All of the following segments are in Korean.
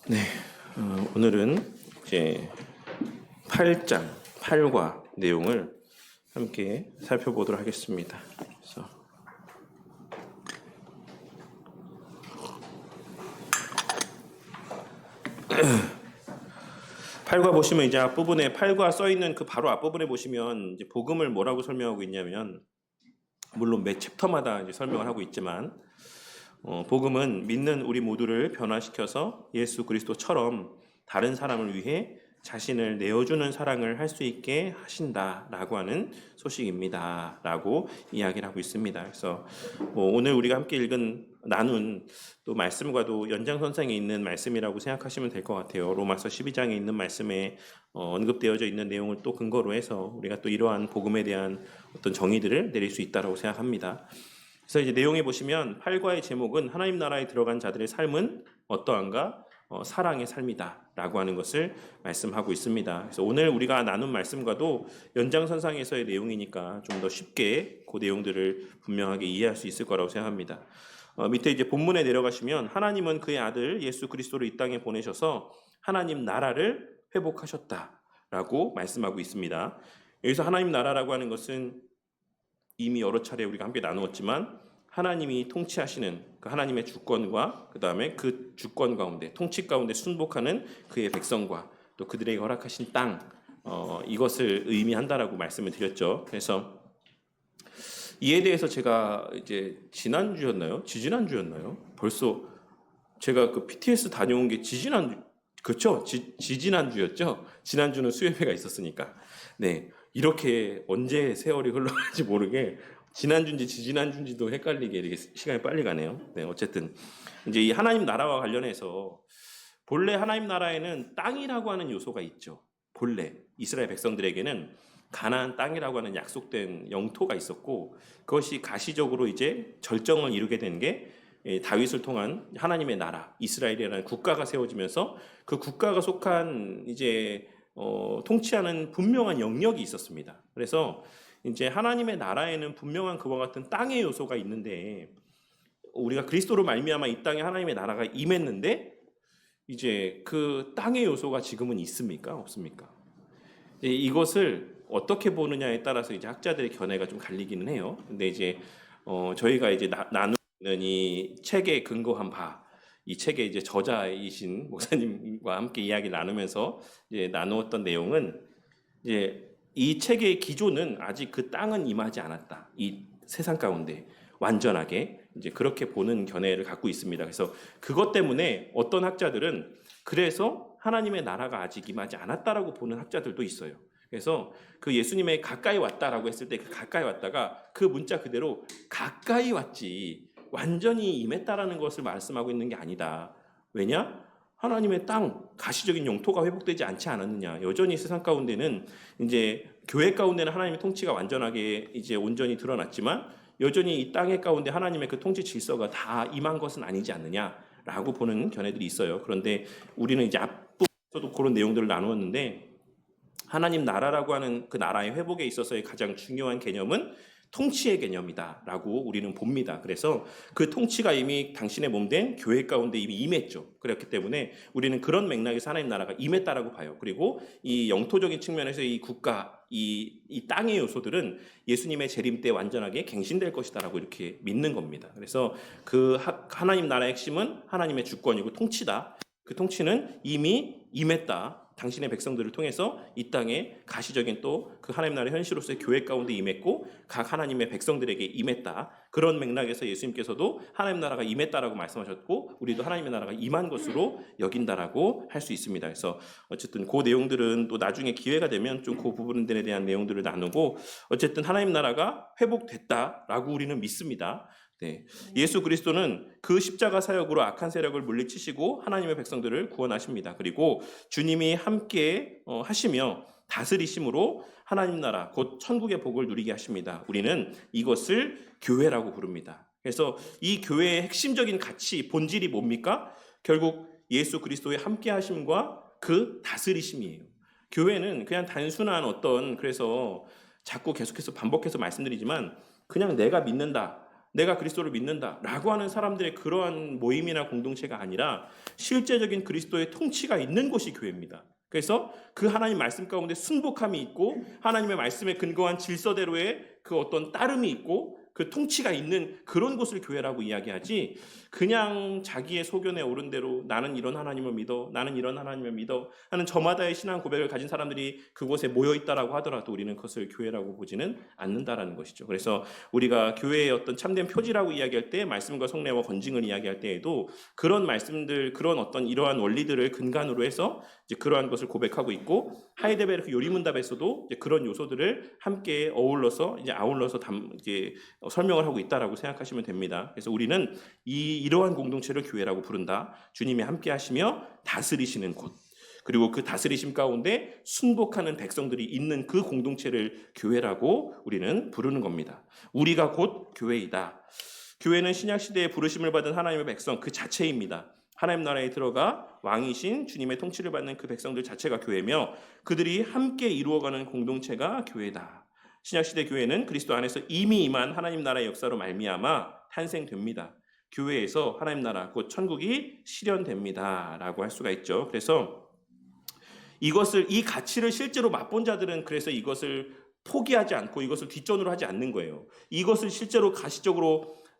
네, 오늘은 이제 8장 8과 내용을 함께 살펴보도록 하겠습니다. 그래서 8과 보시면 이제 앞부분에 8과 써 있는 그 바로 앞부분에 보시면 이제 복음을 뭐라고 설명하고 있냐면, 물론 매 챕터마다 이제 설명을 하고 있지만, 복음은 믿는 우리 모두를 변화시켜서 예수 그리스도처럼 다른 사람을 위해 자신을 내어주는 사랑을 할 수 있게 하신다라고 하는 소식입니다라고 이야기를 하고 있습니다. 그래서 오늘 우리가 함께 나눈 또 말씀과도 연장선상에 있는 말씀이라고 생각하시면 될 것 같아요. 로마서 12장에 있는 말씀에 언급되어져 있는 내용을 또 근거로 해서 우리가 또 이러한 복음에 대한 어떤 정의들을 내릴 수 있다고 생각합니다. 그래서 이제 내용에 보시면 8과의 제목은 하나님 나라에 들어간 자들의 삶은 어떠한가? 사랑의 삶이다 라고 하는 것을 말씀하고 있습니다. 그래서 오늘 우리가 나눈 말씀과도 연장선상에서의 내용이니까 좀 더 쉽게 그 내용들을 분명하게 이해할 수 있을 거라고 생각합니다. 밑에 이제 본문에 내려가시면 하나님은 그의 아들 예수 그리스도를 이 땅에 보내셔서 하나님 나라를 회복하셨다라고 말씀하고 있습니다. 여기서 하나님 나라라고 하는 것은 이미 여러 차례 우리가 함께 나누었지만 하나님이 통치하시는 그 하나님의 주권과 그 다음에 그 주권 가운데 통치 가운데 순복하는 그의 백성과 또 그들에게 허락하신 땅, 이것을 의미한다라고 말씀을 드렸죠. 그래서 이에 대해서 제가 이제 지난주였나요? 지지난주였나요? 벌써 제가 그 PTS 다녀온 게 그렇죠? 지지난주였죠? 지난주는 수요예배가 있었으니까. 네, 이렇게 언제 세월이 흘러가는지 모르게 지난주인지 지지난주인지도 헷갈리게 이렇게 시간이 빨리 가네요. 네, 어쨌든 이제 이 하나님 나라와 관련해서 본래 하나님 나라에는 땅이라고 하는 요소가 있죠. 본래 이스라엘 백성들에게는 가나안 땅이라고 하는 약속된 영토가 있었고, 그것이 가시적으로 이제 절정을 이루게 된 게 다윗을 통한 하나님의 나라 이스라엘이라는 국가가 세워지면서 그 국가가 속한 이제 통치하는 분명한 영역이 있었습니다. 그래서 이제 하나님의 나라에는 분명한 그와 같은 땅의 요소가 있는데, 우리가 그리스도로 말미암아 이 땅에 하나님의 나라가 임했는데 이제 그 땅의 요소가 지금은 있습니까? 없습니까? 이것을 어떻게 보느냐에 따라서 이제 학자들의 견해가 좀 갈리기는 해요. 근데 이제 저희가 이제 나누는 이 책에 근거한 이 책의 이제 저자이신 목사님과 함께 이야기 나누면서 이제 나누었던 내용은, 이제 이 책의 기조는 아직 그 땅은 임하지 않았다. 이 세상 가운데 완전하게 이제 그렇게 보는 견해를 갖고 있습니다. 그래서 그것 때문에 어떤 학자들은 그래서 하나님의 나라가 아직 임하지 않았다라고 보는 학자들도 있어요. 그래서 그 예수님의 가까이 왔다라고 했을 때 그 가까이 왔다가 그 문자 그대로 가까이 왔지 완전히 임했다라는 것을 말씀하고 있는 게 아니다. 왜냐? 하나님의 땅, 가시적인 영토가 회복되지 않지 않았느냐. 여전히 세상 가운데는 이제 교회 가운데는 하나님의 통치가 완전하게 이제 온전히 드러났지만 여전히 이 땅의 가운데 하나님의 그 통치 질서가 다 임한 것은 아니지 않느냐라고 보는 견해들이 있어요. 그런데 우리는 이제 앞부분에서도 그런 내용들을 나누었는데, 하나님 나라라고 하는 그 나라의 회복에 있어서의 가장 중요한 개념은 통치의 개념이다라고 우리는 봅니다. 그래서 그 통치가 이미 당신의 몸된 교회 가운데 이미 임했죠. 그렇기 때문에 우리는 그런 맥락에서 하나님 나라가 임했다라고 봐요. 그리고 이 영토적인 측면에서 이 국가, 이 땅의 요소들은 예수님의 재림 때 완전하게 갱신될 것이다라고 이렇게 믿는 겁니다. 그래서 그 하나님 나라의 핵심은 하나님의 주권이고 통치다. 그 통치는 이미 임했다. 당신의 백성들을 통해서 이 땅에 가시적인 또 그 하나님 나라의 현실로서의 교회 가운데 임했고 각 하나님의 백성들에게 임했다. 그런 맥락에서 예수님께서도 하나님 나라가 임했다라고 말씀하셨고 우리도 하나님의 나라가 임한 것으로 여긴다라고 할 수 있습니다. 그래서 어쨌든 그 내용들은 또 나중에 기회가 되면 좀 그 부분들에 대한 내용들을 나누고, 어쨌든 하나님 나라가 회복됐다라고 우리는 믿습니다. 네. 예수 그리스도는 그 십자가 사역으로 악한 세력을 물리치시고 하나님의 백성들을 구원하십니다. 그리고 주님이 함께 하시며 다스리심으로 하나님 나라 곧 천국의 복을 누리게 하십니다. 우리는 이것을 교회라고 부릅니다. 그래서 이 교회의 핵심적인 가치, 본질이 뭡니까? 결국 예수 그리스도의 함께 하심과 그 다스리심이에요. 교회는 그냥 단순한 어떤, 그래서 자꾸 계속해서 반복해서 말씀드리지만 그냥 내가 믿는다, 내가 그리스도를 믿는다라고 하는 사람들의 그러한 모임이나 공동체가 아니라 실제적인 그리스도의 통치가 있는 곳이 교회입니다. 그래서 그 하나님 말씀 가운데 순복함이 있고 하나님의 말씀에 근거한 질서대로의 그 어떤 따름이 있고 그 통치가 있는 그런 곳을 교회라고 이야기하지, 그냥 자기의 소견에 오른 대로 나는 이런 하나님을 믿어, 나는 이런 하나님을 믿어 하는 저마다의 신앙 고백을 가진 사람들이 그곳에 모여 있다라고 하더라도 우리는 그것을 교회라고 보지는 않는다라는 것이죠. 그래서 우리가 교회의 어떤 참된 표지라고 이야기할 때, 말씀과 속례와 건징을 이야기할 때에도 그런 말씀들, 그런 어떤 이러한 원리들을 근간으로 해서 이제 그러한 것을 고백하고 있고, 하이델베르크 요리문답에서도 이제 그런 요소들을 함께 어울러서 이제 아울러서 이제 설명을 하고 있다라고 생각하시면 됩니다. 그래서 우리는 이러한 공동체를 교회라고 부른다. 주님이 함께 하시며 다스리시는 곳, 그리고 그 다스리심 가운데 순복하는 백성들이 있는 그 공동체를 교회라고 우리는 부르는 겁니다. 우리가 곧 교회이다. 교회는 신약시대에 부르심을 받은 하나님의 백성 그 자체입니다. 하나님 나라에 들어가 왕이신 주님의 통치를 받는 그 백성들 자체가 교회며, 그들이 함께 이루어가는 공동체가 교회다. 신약시대 교회는 그리스도 안에서 이미 임한 하나님 나라의 역사로 말미암아 탄생됩니다. 교회에서 하나님 나라 곧 천국이 실현됩니다 라고 할 수가 있죠. 그래서 이 가치를 실제로 맛본 자들은 그래서 이것을 포기하지 않고 이것을 뒷전으로 하지 않는 거예요. 이것을 실제로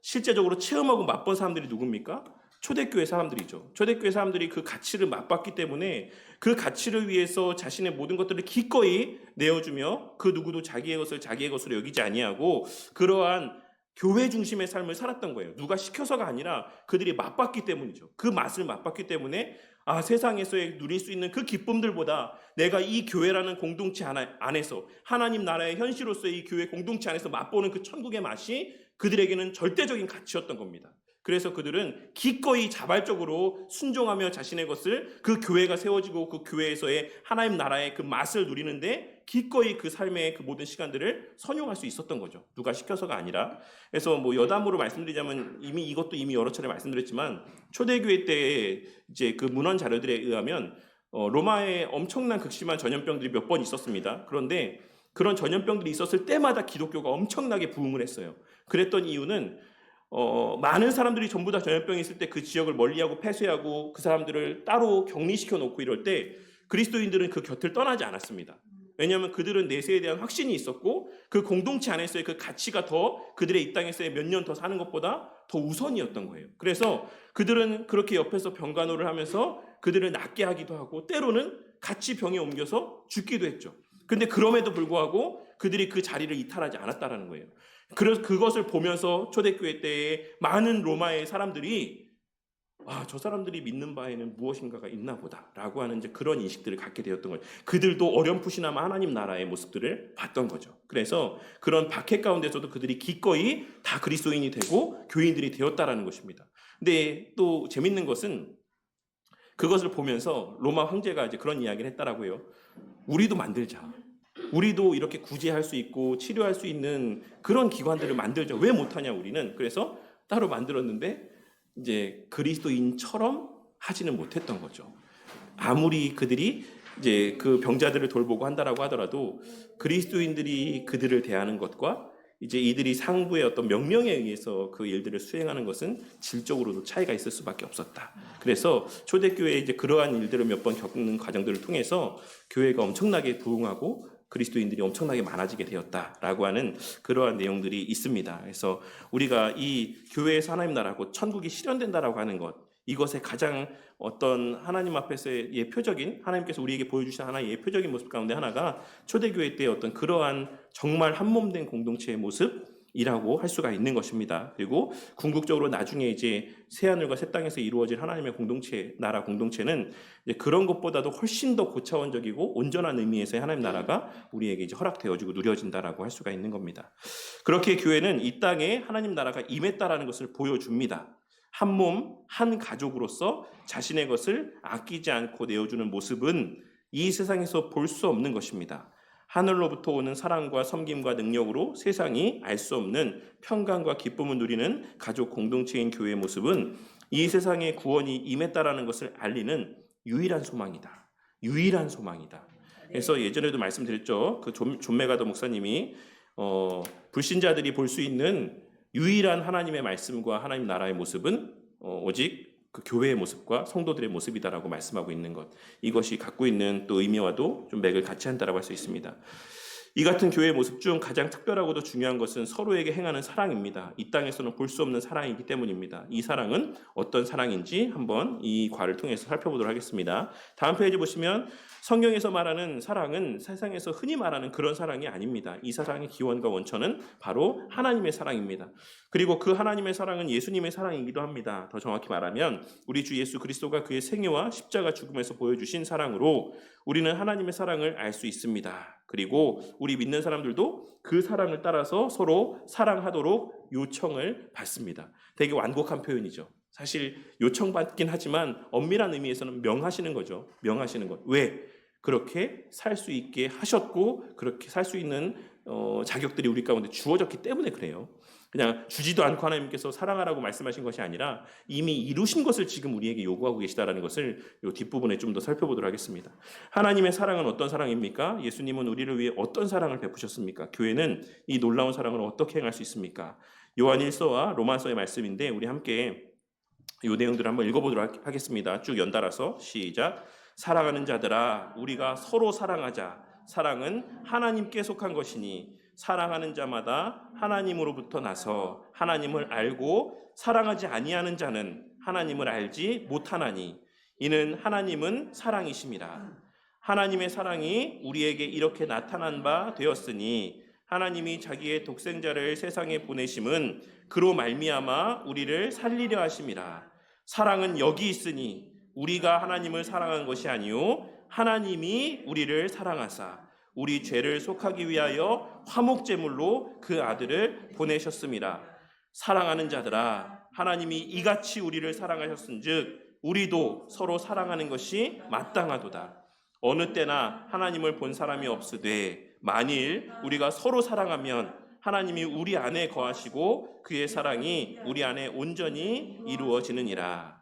실제적으로 체험하고 맛본 사람들이 누굽니까? 초대교회 사람들이죠. 초대교회 사람들이 그 가치를 맛봤기 때문에 그 가치를 위해서 자신의 모든 것들을 기꺼이 내어주며 그 누구도 자기의 것으로 여기지 아니하고 그러한 교회 중심의 삶을 살았던 거예요. 누가 시켜서가 아니라 그들이 맛봤기 때문이죠. 그 맛을 맛봤기 때문에 세상에서 누릴 수 있는 그 기쁨들보다 내가 이 교회라는 공동체 안에서 하나님 나라의 현실로서의 이 교회 공동체 안에서 맛보는 그 천국의 맛이 그들에게는 절대적인 가치였던 겁니다. 그래서 그들은 기꺼이 자발적으로 순종하며 자신의 것을, 그 교회가 세워지고 그 교회에서의 하나님 나라의 그 맛을 누리는데 기꺼이 그 삶의 그 모든 시간들을 선용할 수 있었던 거죠. 누가 시켜서가 아니라. 그래서 여담으로 말씀드리자면 이미 여러 차례 말씀드렸지만 초대교회 때 이제 그 문헌 자료들에 의하면 로마에 엄청난 극심한 전염병들이 몇 번 있었습니다. 그런데 그런 전염병들이 있었을 때마다 기독교가 엄청나게 부흥을 했어요. 그랬던 이유는 많은 사람들이 전부 다 전염병이 있을 때 그 지역을 멀리하고 폐쇄하고 그 사람들을 따로 격리시켜 놓고 이럴 때 그리스도인들은 그 곁을 떠나지 않았습니다. 왜냐하면 그들은 내세에 대한 확신이 있었고 그 공동체 안에서의 그 가치가 더 그들의 이 땅에서의 몇 년 더 사는 것보다 더 우선이었던 거예요. 그래서 그들은 그렇게 옆에서 병간호를 하면서 그들을 낫게 하기도 하고 때로는 같이 병에 옮겨서 죽기도 했죠. 근데 그럼에도 불구하고 그들이 그 자리를 이탈하지 않았다라는 거예요. 그래서 그것을 보면서 초대교회 때에 많은 로마의 사람들이 저 사람들이 믿는 바에는 무엇인가가 있나 보다라고 하는 이제 그런 인식들을 갖게 되었던 거예요. 그들도 어렴풋이나마 하나님 나라의 모습들을 봤던 거죠. 그래서 그런 박해 가운데서도 그들이 기꺼이 다 그리스도인이 되고 교인들이 되었다라는 것입니다. 근데 또 재밌는 것은 그것을 보면서 로마 황제가 이제 그런 이야기를 했다라고요. 우리도 만들자. 우리도 이렇게 구제할 수 있고 치료할 수 있는 그런 기관들을 만들자. 왜 못하냐 우리는. 그래서 따로 만들었는데 이제 그리스도인처럼 하지는 못했던 거죠. 아무리 그들이 이제 그 병자들을 돌보고 한다라고 하더라도 그리스도인들이 그들을 대하는 것과 이제 이들이 상부의 어떤 명령에 의해서 그 일들을 수행하는 것은 질적으로도 차이가 있을 수밖에 없었다. 그래서 초대교회에 이제 그러한 일들을 몇 번 겪는 과정들을 통해서 교회가 엄청나게 부흥하고 그리스도인들이 엄청나게 많아지게 되었다라고 하는 그러한 내용들이 있습니다. 그래서 우리가 이 교회에서 하나님 나라고 천국이 실현된다라고 하는 것, 이것의 가장 어떤 하나님 앞에서의 예표적인, 하나님께서 우리에게 보여주신 하나의 예표적인 모습 가운데 하나가 초대교회 때의 어떤 그러한 정말 한몸된 공동체의 모습이라고 할 수가 있는 것입니다. 그리고 궁극적으로 나중에 이제 새하늘과 새 땅에서 이루어질 하나님의 공동체, 나라 공동체는 이제 그런 것보다도 훨씬 더 고차원적이고 온전한 의미에서의 하나님 나라가 우리에게 이제 허락되어지고 누려진다라고 할 수가 있는 겁니다. 그렇게 교회는 이 땅에 하나님 나라가 임했다라는 것을 보여줍니다. 한 몸, 한 가족으로서 자신의 것을 아끼지 않고 내어주는 모습은 이 세상에서 볼 수 없는 것입니다. 하늘로부터 오는 사랑과 섬김과 능력으로 세상이 알 수 없는 평강과 기쁨을 누리는 가족 공동체인 교회의 모습은 이 세상에 구원이 임했다라는 것을 알리는 유일한 소망이다. 유일한 소망이다. 그래서 예전에도 말씀드렸죠. 그 존 메가더 목사님이 불신자들이 볼 수 있는 유일한 하나님의 말씀과 하나님 나라의 모습은 오직 그 교회의 모습과 성도들의 모습이다라고 말씀하고 있는 것, 이것이 갖고 있는 또 의미와도 좀 맥을 같이 한다라고 할 수 있습니다. 이 같은 교회의 모습 중 가장 특별하고도 중요한 것은 서로에게 행하는 사랑입니다. 이 땅에서는 볼 수 없는 사랑이기 때문입니다. 이 사랑은 어떤 사랑인지 한번 이 과를 통해서 살펴보도록 하겠습니다. 다음 페이지 보시면 성경에서 말하는 사랑은 세상에서 흔히 말하는 그런 사랑이 아닙니다. 이 사랑의 기원과 원천은 바로 하나님의 사랑입니다. 그리고 그 하나님의 사랑은 예수님의 사랑이기도 합니다. 더 정확히 말하면 우리 주 예수 그리스도가 그의 생애와 십자가 죽음에서 보여주신 사랑으로 우리는 하나님의 사랑을 알 수 있습니다. 그리고 우리 믿는 사람들도 그 사랑을 따라서 서로 사랑하도록 요청을 받습니다. 되게 완곡한 표현이죠. 사실 요청받긴 하지만 엄밀한 의미에서는 명하시는 거죠. 명하시는 것. 왜? 그렇게 살 수 있게 하셨고 그렇게 살 수 있는 자격들이 우리 가운데 주어졌기 때문에 그래요. 그냥 주지도 않고 하나님께서 사랑하라고 말씀하신 것이 아니라 이미 이루신 것을 지금 우리에게 요구하고 계시다라는 것을 이 뒷부분에 좀 더 살펴보도록 하겠습니다. 하나님의 사랑은 어떤 사랑입니까? 예수님은 우리를 위해 어떤 사랑을 베푸셨습니까? 교회는 이 놀라운 사랑을 어떻게 행할 수 있습니까? 요한 1서와 로마서의 말씀인데 우리 함께 이 내용들을 한번 읽어보도록 하겠습니다. 쭉 연달아서 시작. 사랑하는 자들아 우리가 서로 사랑하자. 사랑은 하나님께 속한 것이니 사랑하는 자마다 하나님으로부터 나서 하나님을 알고 사랑하지 아니하는 자는 하나님을 알지 못하나니 이는 하나님은 사랑이심이라. 하나님의 사랑이 우리에게 이렇게 나타난 바 되었으니 하나님이 자기의 독생자를 세상에 보내심은 그로 말미암아 우리를 살리려 하심이라. 사랑은 여기 있으니 우리가 하나님을 사랑한 것이 아니요 하나님이 우리를 사랑하사 우리 죄를 속하기 위하여 화목제물로 그 아들을 보내셨음이라. 사랑하는 자들아 하나님이 이같이 우리를 사랑하셨은즉 우리도 서로 사랑하는 것이 마땅하도다. 어느 때나 하나님을 본 사람이 없으되 만일 우리가 서로 사랑하면 하나님이 우리 안에 거하시고 그의 사랑이 우리 안에 온전히 이루어지느니라.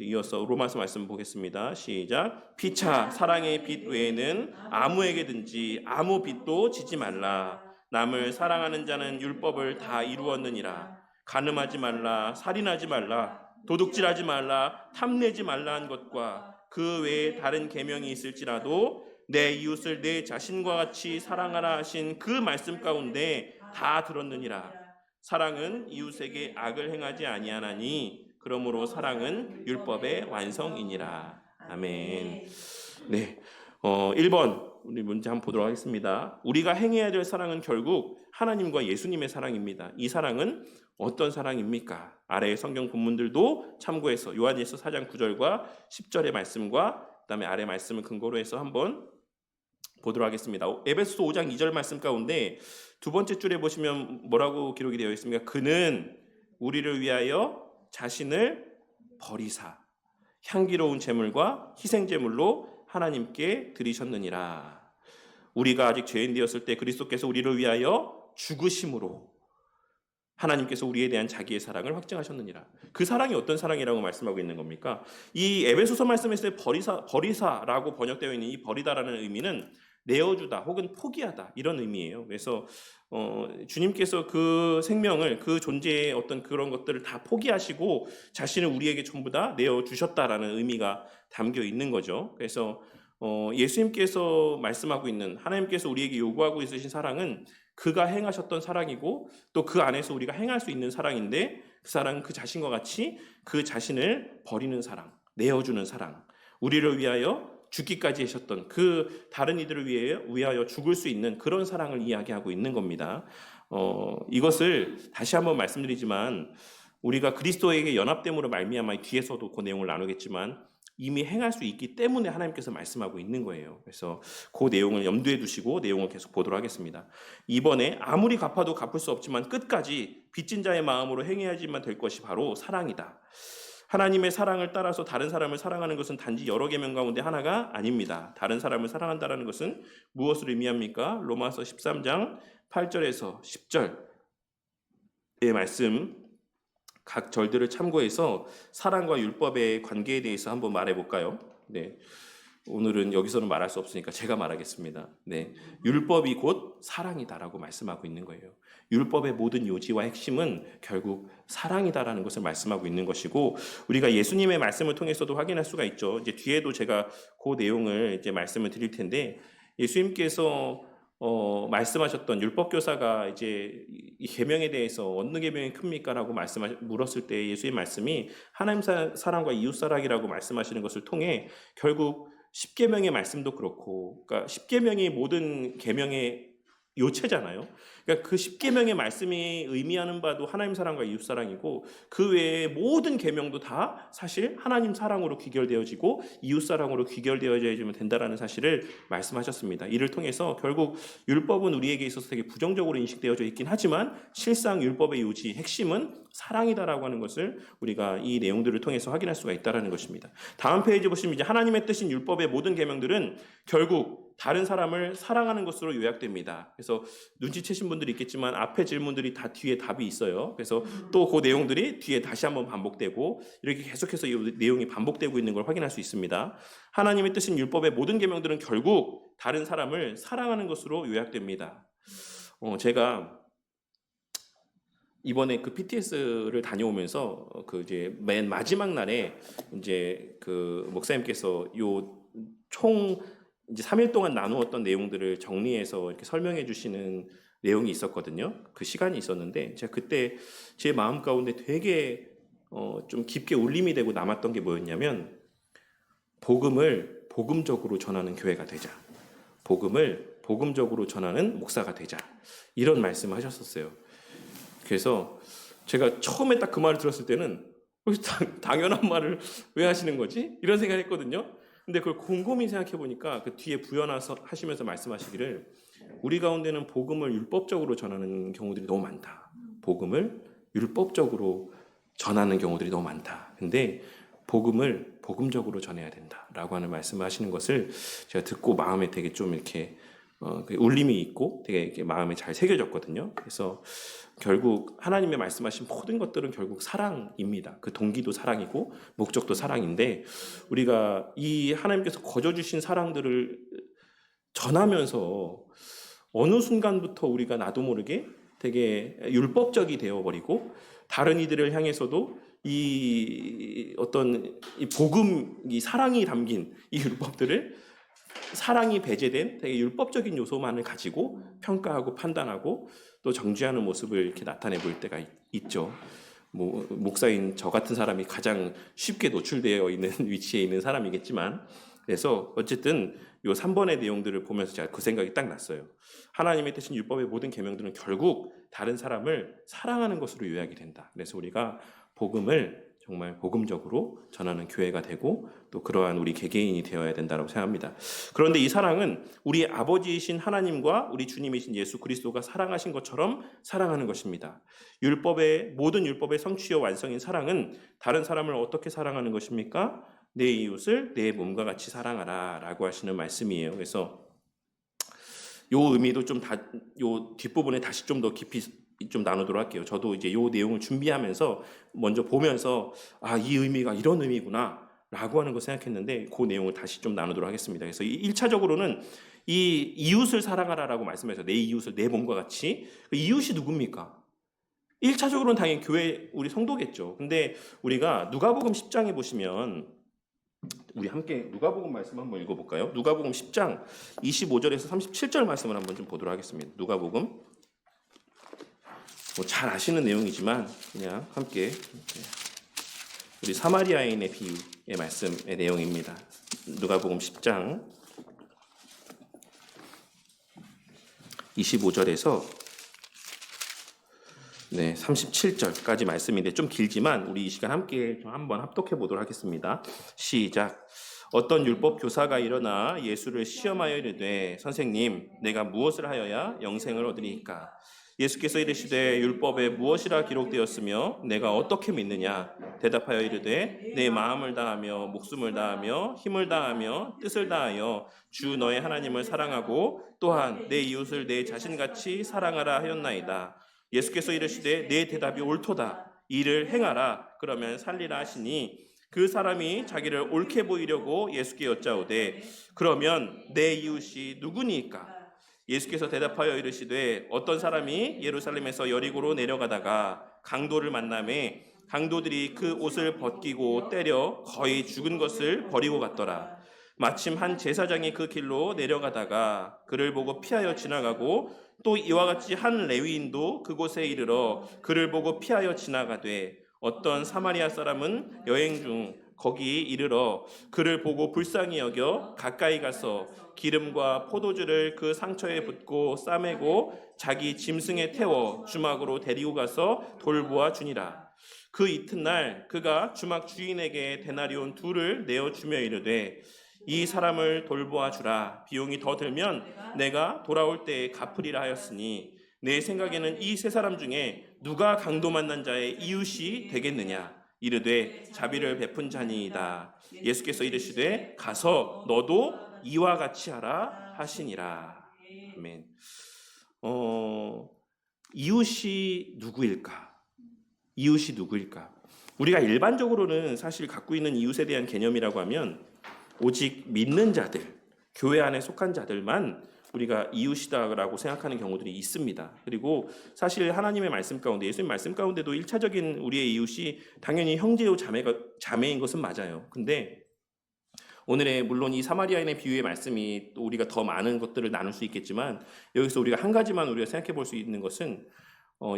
이어서 로마서 말씀 보겠습니다. 시작. 피차 사랑의 빛 외에는 아무에게든지 아무 빛도 지지 말라. 남을 사랑하는 자는 율법을 다 이루었느니라. 간음하지 말라, 살인하지 말라, 도둑질하지 말라, 탐내지 말라 한 것과 그 외에 다른 계명이 있을지라도 내 이웃을 내 자신과 같이 사랑하라 하신 그 말씀 가운데 다 들었느니라. 사랑은 이웃에게 악을 행하지 아니하나니 그러므로 사랑은 율법의 완성이니라. 아멘. 네, 1번 우리 문제 한번 보도록 하겠습니다. 우리가 행해야 될 사랑은 결국 하나님과 예수님의 사랑입니다. 이 사랑은 어떤 사랑입니까? 아래의 성경 본문들도 참고해서 요한일서 4장 9절과 10절의 말씀과 그다음에 아래 말씀을 근거로 해서 한번 보도록 하겠습니다. 에베소서 5장 2절 말씀 가운데 두 번째 줄에 보시면 뭐라고 기록이 되어 있습니까? 그는 우리를 위하여 자신을 버리사 향기로운 제물과 희생 제물로 하나님께 드리셨느니라. 우리가 아직 죄인 되었을 때 그리스도께서 우리를 위하여 죽으심으로 하나님께서 우리에 대한 자기의 사랑을 확증하셨느니라. 그 사랑이 어떤 사랑이라고 말씀하고 있는 겁니까? 이 에베소서 말씀에서의 버리사라고 번역되어 있는 이 버리다라는 의미는 내어주다 혹은 포기하다 이런 의미예요. 그래서 주님께서 그 생명을 그 존재의 어떤 그런 것들을 다 포기하시고 자신을 우리에게 전부 다 내어주셨다라는 의미가 담겨 있는 거죠. 그래서 예수님께서 말씀하고 있는 하나님께서 우리에게 요구하고 있으신 사랑은 그가 행하셨던 사랑이고 또 그 안에서 우리가 행할 수 있는 사랑인데 그 사랑은 그 자신과 같이 그 자신을 버리는 사랑, 내어주는 사랑, 우리를 위하여 죽기까지 하셨던 그 다른 이들을 위하여 죽을 수 있는 그런 사랑을 이야기하고 있는 겁니다. 이것을 다시 한번 말씀드리지만 우리가 그리스도에게 연합됨으로 말미암아 뒤에서도 그 내용을 나누겠지만 이미 행할 수 있기 때문에 하나님께서 말씀하고 있는 거예요. 그래서 그 내용을 염두에 두시고 내용을 계속 보도록 하겠습니다. 이번에 아무리 갚아도 갚을 수 없지만 끝까지 빚진 자의 마음으로 행해야지만 될 것이 바로 사랑이다. 하나님의 사랑을 따라서 다른 사람을 사랑하는 것은 단지 여러 계명 가운데 하나가 아닙니다. 다른 사람을 사랑한다는 것은 무엇을 의미합니까? 로마서 13장 8절에서 10절의 말씀 각 절들을 참고해서 사랑과 율법의 관계에 대해서 한번 말해볼까요? 네, 오늘은 여기서는 말할 수 없으니까 제가 말하겠습니다. 네, 율법이 곧 사랑이다라고 말씀하고 있는 거예요. 율법의 모든 요지와 핵심은 결국 사랑이다라는 것을 말씀하고 있는 것이고, 우리가 예수님의 말씀을 통해서도 확인할 수가 있죠. 이제 뒤에도 제가 그 내용을 이제 말씀을 드릴 텐데, 예수님께서 말씀하셨던 율법 교사가 이제 이 계명에 대해서 어느 계명이 큽니까라고 물었을 때 예수의 말씀이 하나님 사랑과 이웃 사랑이라고 말씀하시는 것을 통해 결국 십계명의 말씀도 그렇고, 그러니까 십계명이 모든 계명의 요체잖아요. 그러니까 그 십계명의 말씀이 의미하는 바도 하나님 사랑과 이웃 사랑이고, 그 외에 모든 계명도 다 사실 하나님 사랑으로 귀결되어지고 이웃 사랑으로 귀결되어지면 된다라는 사실을 말씀하셨습니다. 이를 통해서 결국 율법은 우리에게 있어서 되게 부정적으로 인식되어져 있긴 하지만 실상 율법의 요지 핵심은 사랑이다라고 하는 것을 우리가 이 내용들을 통해서 확인할 수가 있다라는 것입니다. 다음 페이지 보시면 이제 하나님의 뜻인 율법의 모든 계명들은 결국 다른 사람을 사랑하는 것으로 요약됩니다. 그래서 눈치채신 분들이 있겠지만 앞에 질문들이 다 뒤에 답이 있어요. 그래서 또 그 내용들이 뒤에 다시 한번 반복되고 이렇게 계속해서 이 내용이 반복되고 있는 걸 확인할 수 있습니다. 하나님의 뜻인 율법의 모든 계명들은 결국 다른 사람을 사랑하는 것으로 요약됩니다. 제가 이번에 그 PTS를 다녀오면서 그 이제 맨 마지막 날에 이제 그 목사님께서 총 이제 3일 동안 나누었던 내용들을 정리해서 이렇게 설명해 주시는 내용이 있었거든요. 그 시간이 있었는데 제가 그때 제 마음 가운데 되게 좀 깊게 울림이 되고 남았던 게 뭐였냐면, 복음을 복음적으로 전하는 교회가 되자, 복음을 복음적으로 전하는 목사가 되자, 이런 말씀을 하셨었어요. 그래서 제가 처음에 딱 그 말을 들었을 때는 당연한 말을 왜 하시는 거지? 이런 생각을 했거든요. 근데 그걸 곰곰이 생각해 보니까 그 뒤에 부연해서 하시면서 말씀하시기를, 우리 가운데는 복음을 율법적으로 전하는 경우들이 너무 많다. 복음을 율법적으로 전하는 경우들이 너무 많다. 근데 복음을 복음적으로 전해야 된다라고 하는 말씀을 하시는 것을 제가 듣고 마음에 되게 좀 이렇게 울림이 있고 되게 이렇게 마음에 잘 새겨졌거든요. 그래서 결국 하나님의 말씀하신 모든 것들은 결국 사랑입니다. 그 동기도 사랑이고 목적도 사랑인데, 우리가 이 하나님께서 거저 주신 사랑들을 전하면서 어느 순간부터 우리가 나도 모르게 되게 율법적이 되어버리고, 다른 이들을 향해서도 이 어떤 이 복음, 이 사랑이 담긴 이 율법들을, 사랑이 배제된 되게 율법적인 요소만을 가지고 평가하고 판단하고 또 정죄하는 모습을 이렇게 나타내 볼 때가 있죠. 목사인 저 같은 사람이 가장 쉽게 노출되어 있는 위치에 있는 사람이겠지만, 그래서 어쨌든 요 3번의 내용들을 보면서 제가 그 생각이 딱 났어요. 하나님의 뜻인 율법의 모든 계명들은 결국 다른 사람을 사랑하는 것으로 요약이 된다. 그래서 우리가 복음을 정말 복음적으로 전하는 교회가 되고 또 그러한 우리 개개인이 되어야 된다고 생각합니다. 그런데 이 사랑은 우리 아버지이신 하나님과 우리 주님이신 예수 그리스도가 사랑하신 것처럼 사랑하는 것입니다. 모든 율법의 성취와 완성인 사랑은 다른 사람을 어떻게 사랑하는 것입니까? 내 이웃을 내 몸과 같이 사랑하라 라고 하시는 말씀이에요. 그래서 요 의미도 요 뒷부분에 다시 좀 더 깊이 좀 나누도록 할게요. 저도 이제 요 내용을 준비하면서 먼저 보면서 이 의미가 이런 의미구나 라고 하는 거 생각했는데, 그 내용을 다시 좀 나누도록 하겠습니다. 그래서 1차적으로는 이 이웃을 사랑하라라고 말씀해서 내 이웃을 내 몸과 같이, 그 이웃이 누굽니까? 1차적으로는 당연히 교회 우리 성도겠죠. 근데 우리가 누가복음 10장에 보시면, 우리 함께 누가복음 말씀 한번 읽어볼까요? 누가복음 10장 25절에서 37절 말씀을 한번 좀 보도록 하겠습니다. 누가복음, 잘 아시는 내용이지만 그냥 함께, 우리 사마리아인의 비유의 말씀의 내용입니다. 누가복음 10장 25절에서 37절까지 말씀인데 좀 길지만 우리 이 시간 함께 좀 한번 합독해 보도록 하겠습니다. 시작. 어떤 율법 교사가 일어나 예수를 시험하여 이르되, 선생님, 내가 무엇을 하여야 영생을 얻으리이까? 예수께서 이르시되, 율법에 무엇이라 기록되었으며 내가 어떻게 믿느냐? 대답하여 이르되, 내 마음을 다하며 목숨을 다하며 힘을 다하며 뜻을 다하여 주 너의 하나님을 사랑하고 또한 내 이웃을 내 자신같이 사랑하라 하였나이다. 예수께서 이르시되, 내 대답이 옳도다. 이를 행하라. 그러면 살리라 하시니, 그 사람이 자기를 옳게 보이려고 예수께 여짜오되 그러면 내 이웃이 누구니까? 예수께서 대답하여 이르시되 어떤 사람이 예루살렘에서 여리고로 내려가다가 강도를 만나매 강도들이 그 옷을 벗기고 때려 거의 죽은 것을 버리고 갔더라. 마침 한 제사장이 그 길로 내려가다가 그를 보고 피하여 지나가고 또 이와 같이 한 레위인도 그곳에 이르러 그를 보고 피하여 지나가되 어떤 사마리아 사람은 여행 중 거기 이르러 그를 보고 불쌍히 여겨 가까이 가서 기름과 포도주를 그 상처에 붓고 싸매고 자기 짐승에 태워 주막으로 데리고 가서 돌보아 주니라. 그 이튿날 그가 주막 주인에게 데나리온 둘을 내어주며 이르되 이 사람을 돌보아 주라. 비용이 더 들면 내가 돌아올 때에 갚으리라 하였으니 내 생각에는 이 세 사람 중에 누가 강도 만난 자의 이웃이 되겠느냐? 이르되 자비를 베푼 자니이다. 예수께서 이르시되 가서 너도 이와 같이 하라 하시니라. 아멘. 이웃이 누구일까? 이웃이 누구일까? 우리가 일반적으로는 사실 갖고 있는 이웃에 대한 개념이라고 하면 오직 믿는 자들, 교회 안에 속한 자들만 우리가 이웃이다라고 생각하는 경우들이 있습니다. 그리고 사실 하나님의 말씀 가운데, 예수님 말씀 가운데도 1차적인 우리의 이웃이 당연히 형제요 자매인 것은 맞아요. 근데 오늘의 물론 이 사마리아인의 비유의 말씀이 또 우리가 더 많은 것들을 나눌 수 있겠지만 여기서 우리가 한 가지만 우리가 생각해 볼 수 있는 것은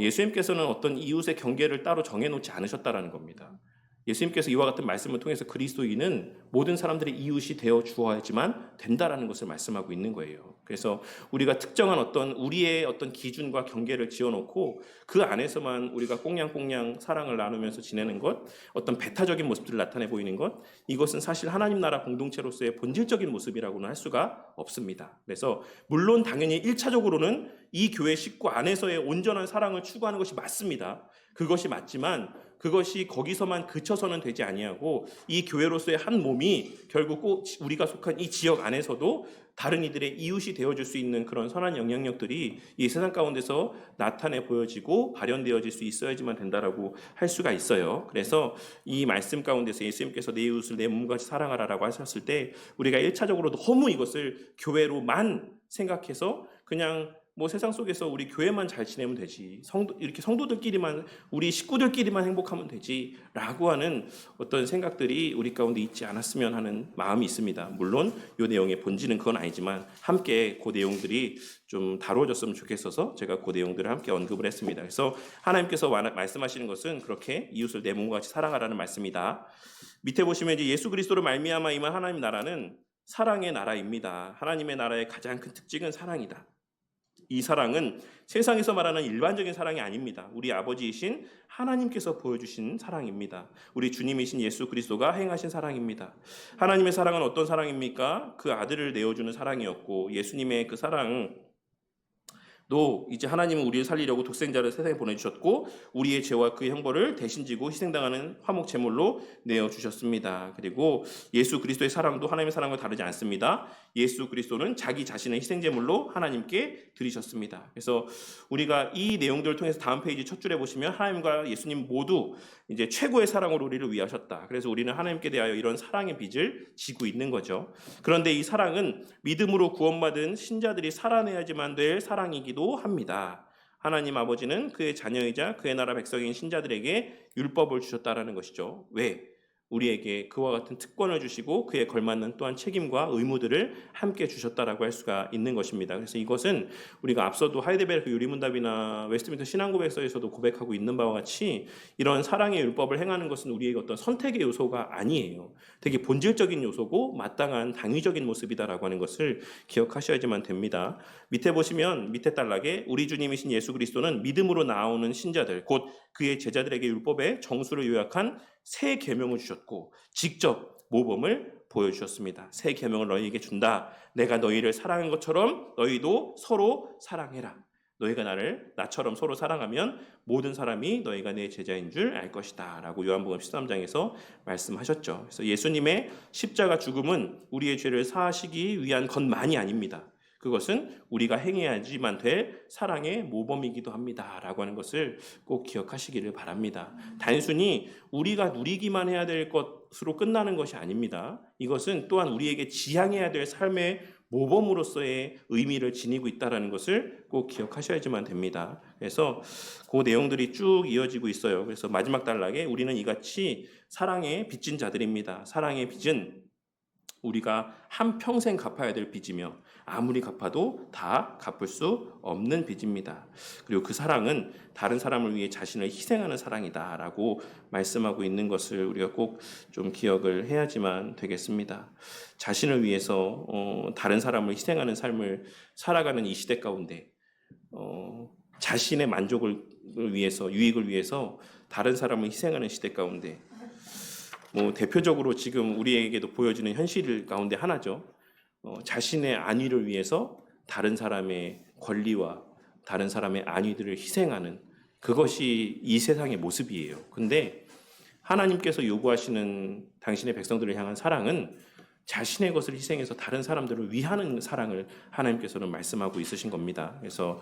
예수님께서는 어떤 이웃의 경계를 따로 정해놓지 않으셨다라는 겁니다. 예수님께서 이와 같은 말씀을 통해서 그리스도인은 모든 사람들의 이웃이 되어 주어야지만 된다라는 것을 말씀하고 있는 거예요. 그래서 우리가 특정한 우리의 어떤 기준과 경계를 지어놓고 그 안에서만 우리가 꽁냥꽁냥 사랑을 나누면서 지내는 것, 어떤 배타적인 모습들을 나타내 보이는 것, 이것은 사실 하나님 나라 공동체로서의 본질적인 모습이라고는 할 수가 없습니다. 그래서 물론 당연히 1차적으로는 이 교회 식구 안에서의 온전한 사랑을 추구하는 것이 맞습니다. 그것이 맞지만 그것이 거기서만 그쳐서는 되지 아니하고 이 교회로서의 한 몸이 결국 꼭 우리가 속한 이 지역 안에서도 다른 이들의 이웃이 되어줄 수 있는 그런 선한 영향력들이 이 세상 가운데서 나타내 보여지고 발현되어질 수 있어야지만 된다라고 할 수가 있어요. 그래서 이 말씀 가운데서 예수님께서 내 이웃을 내 몸과 같이 사랑하라라고 하셨을 때 우리가 1차적으로 너무 이것을 교회로만 생각해서 그냥 세상 속에서 우리 교회만 잘 지내면 되지, 이렇게 성도들끼리만, 우리 식구들끼리만 행복하면 되지 라고 하는 어떤 생각들이 우리 가운데 있지 않았으면 하는 마음이 있습니다. 물론 이 내용의 본질은 그건 아니지만 함께 그 내용들이 좀 다루어졌으면 좋겠어서 제가 그 내용들을 함께 언급을 했습니다. 그래서 하나님께서 말씀하시는 것은 그렇게 이웃을 내 몸과 같이 사랑하라는 말씀이다. 밑에 보시면 이제 예수 그리스도로 말미암아 임한 하나님 나라는 사랑의 나라입니다. 하나님의 나라의 가장 큰 특징은 사랑이다. 이 사랑은 세상에서 말하는 일반적인 사랑이 아닙니다. 우리 아버지이신 하나님께서 보여주신 사랑입니다. 우리 주님이신 예수 그리스도가 행하신 사랑입니다. 하나님의 사랑은 어떤 사랑입니까? 그 아들을 내어주는 사랑이었고 예수님의 그 사랑은 이제 하나님은 우리를 살리려고 독생자를 세상에 보내주셨고 우리의 죄와 그의 형벌을 대신 지고 희생당하는 화목 제물로 내어주셨습니다. 그리고 예수 그리스도의 사랑도 하나님의 사랑과 다르지 않습니다. 예수 그리스도는 자기 자신의 희생제물로 하나님께 드리셨습니다. 그래서 우리가 이 내용들을 통해서 다음 페이지 첫 줄에 보시면 하나님과 예수님 모두 이제 최고의 사랑으로 우리를 위하셨다. 그래서 우리는 하나님께 대하여 이런 사랑의 빚을 지고 있는 거죠. 그런데 이 사랑은 믿음으로 구원받은 신자들이 살아내야지만 될 사랑이기도 합니다. 하나님 아버지는 그의 자녀이자 그의 나라 백성인 신자들에게 율법을 주셨다라는 것이죠. 왜? 우리에게 그와 같은 특권을 주시고 그에 걸맞는 또한 책임과 의무들을 함께 주셨다라고 할 수가 있는 것입니다. 그래서 이것은 우리가 앞서도 하이델베르크 유리문답이나 웨스트민스터 신앙고백서에서도 고백하고 있는 바와 같이 이런 사랑의 율법을 행하는 것은 우리에게 어떤 선택의 요소가 아니에요. 되게 본질적인 요소고 마땅한 당위적인 모습이다라고 하는 것을 기억하셔야지만 됩니다. 밑에 보시면 밑에 단락에 우리 주님이신 예수 그리스도는 믿음으로 나오는 신자들 곧 그의 제자들에게 율법의 정수를 요약한 새 계명을 주셨고 직접 모범을 보여주셨습니다. 새 계명을 너희에게 준다. 내가 너희를 사랑한 것처럼 너희도 서로 사랑해라. 너희가 나처럼 서로 사랑하면 모든 사람이 너희가 내 제자인 줄 알 것이다 라고 요한복음 13장에서 말씀하셨죠. 그래서 예수님의 십자가 죽음은 우리의 죄를 사하시기 위한 것만이 아닙니다. 그것은 우리가 행해야지만 될 사랑의 모범이기도 합니다. 라고 하는 것을 꼭 기억하시기를 바랍니다. 단순히 우리가 누리기만 해야 될 것으로 끝나는 것이 아닙니다. 이것은 또한 우리에게 지향해야 될 삶의 모범으로서의 의미를 지니고 있다는 것을 꼭 기억하셔야지만 됩니다. 그래서 그 내용들이 쭉 이어지고 있어요. 그래서 마지막 단락에 우리는 이같이 사랑에 빚진 자들입니다. 사랑의 빚은 우리가 한평생 갚아야 될 빚이며 아무리 갚아도 다 갚을 수 없는 빚입니다. 그리고 그 사랑은 다른 사람을 위해 자신을 희생하는 사랑이다라고 말씀하고 있는 것을 우리가 꼭 좀 기억을 해야지만 되겠습니다. 자신을 위해서 다른 사람을 희생하는 삶을 살아가는 이 시대 가운데 자신의 만족을 위해서, 유익을 위해서 다른 사람을 희생하는 시대 가운데 대표적으로 지금 우리에게도 보여지는 현실 가운데 하나죠. 자신의 안위를 위해서 다른 사람의 권리와 다른 사람의 안위들을 희생하는 그것이 이 세상의 모습이에요. 근데 하나님께서 요구하시는 당신의 백성들을 향한 사랑은 자신의 것을 희생해서 다른 사람들을 위하는 사랑을 하나님께서는 말씀하고 있으신 겁니다. 그래서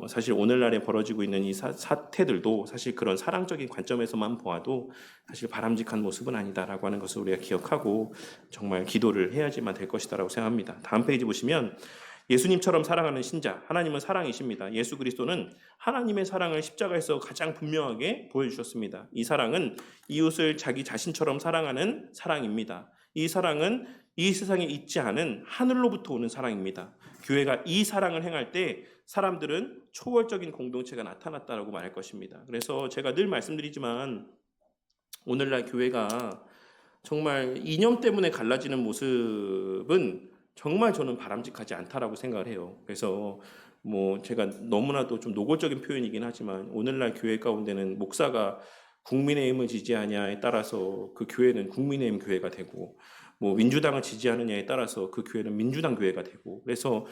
사실 오늘날에 벌어지고 있는 이 사태들도 사실 그런 사랑적인 관점에서만 보아도 사실 바람직한 모습은 아니다라고 하는 것을 우리가 기억하고 정말 기도를 해야지만 될 것이다라고 생각합니다. 다음 페이지 보시면 예수님처럼 사랑하는 신자, 하나님은 사랑이십니다. 예수 그리스도는 하나님의 사랑을 십자가에서 가장 분명하게 보여주셨습니다. 이 사랑은 이웃을 자기 자신처럼 사랑하는 사랑입니다. 이 사랑은 이 세상에 있지 않은 하늘로부터 오는 사랑입니다. 교회가 이 사랑을 행할 때 사람들은 초월적인 공동체가 나타났다라고 말할 것입니다. 그래서 제가 늘 말씀드리지만 오늘날 교회가 정말 이념 때문에 갈라지는 모습은 정말 저는 바람직하지 않다라고 생각을 해요. 그래서 제가 너무나도 좀 노골적인 표현이긴 하지만 오늘날 교회 가운데는 목사가 국민의힘을 지지하냐에 따라서 그 교회는 국민의힘 교회가 되고 민주당을 지지하느냐에 따라서 그 교회는 민주당 교회가 되고 그래서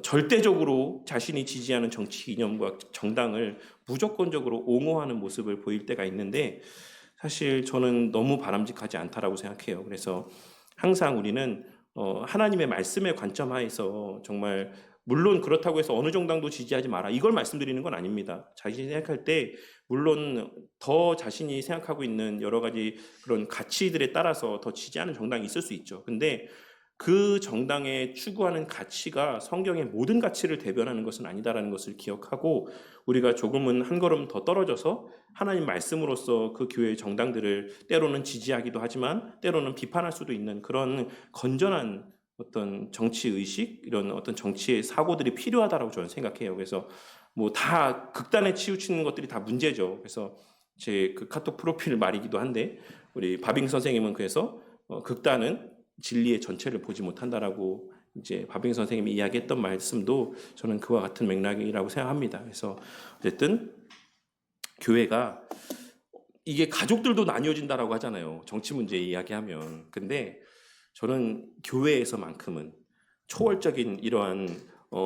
절대적으로 자신이 지지하는 정치 이념과 정당을 무조건적으로 옹호하는 모습을 보일 때가 있는데 사실 저는 너무 바람직하지 않다라고 생각해요. 그래서 항상 우리는 하나님의 말씀의 관점 하에서 정말 물론 그렇다고 해서 어느 정당도 지지하지 마라 이걸 말씀드리는 건 아닙니다. 자신이 생각할 때 물론 더 자신이 생각하고 있는 여러 가지 그런 가치들에 따라서 더 지지하는 정당이 있을 수 있죠. 근데 그 정당에 추구하는 가치가 성경의 모든 가치를 대변하는 것은 아니다라는 것을 기억하고 우리가 조금은 한 걸음 더 떨어져서 하나님 말씀으로서 그 교회의 정당들을 때로는 지지하기도 하지만 때로는 비판할 수도 있는 그런 건전한 어떤 정치 의식 이런 어떤 정치의 사고들이 필요하다라고 저는 생각해요. 그래서 다 극단에 치우치는 것들이 다 문제죠. 그래서 제 그 카톡 프로필 말이기도 한데 우리 바빙 선생님은 그래서 극단은 진리의 전체를 보지 못한다라고 이제 바빙 선생님이 이야기했던 말씀도 저는 그와 같은 맥락이라고 생각합니다. 그래서 어쨌든 교회가 이게 가족들도 나뉘어진다라고 하잖아요. 정치 문제 이야기하면. 근데 저는 교회에서만큼은 초월적인 이러한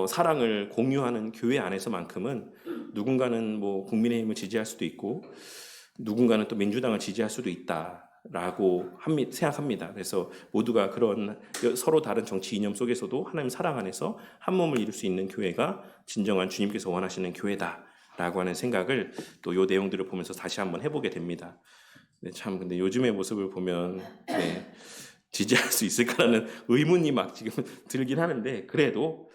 사랑을 공유하는 교회 안에서만큼은 누군가는 국민의힘을 지지할 수도 있고 누군가는 또 민주당을 지지할 수도 있다라고 생각합니다. 그래서 모두가 그런 서로 다른 정치 이념 속에서도 하나님 사랑 안에서 한 몸을 이룰 수 있는 교회가 진정한 주님께서 원하시는 교회다라고 하는 생각을 또 이 내용들을 보면서 다시 한번 해보게 됩니다. 근데 요즘의 모습을 보면 지지할 수 있을까라는 의문이 지금 들긴 하는데 그래도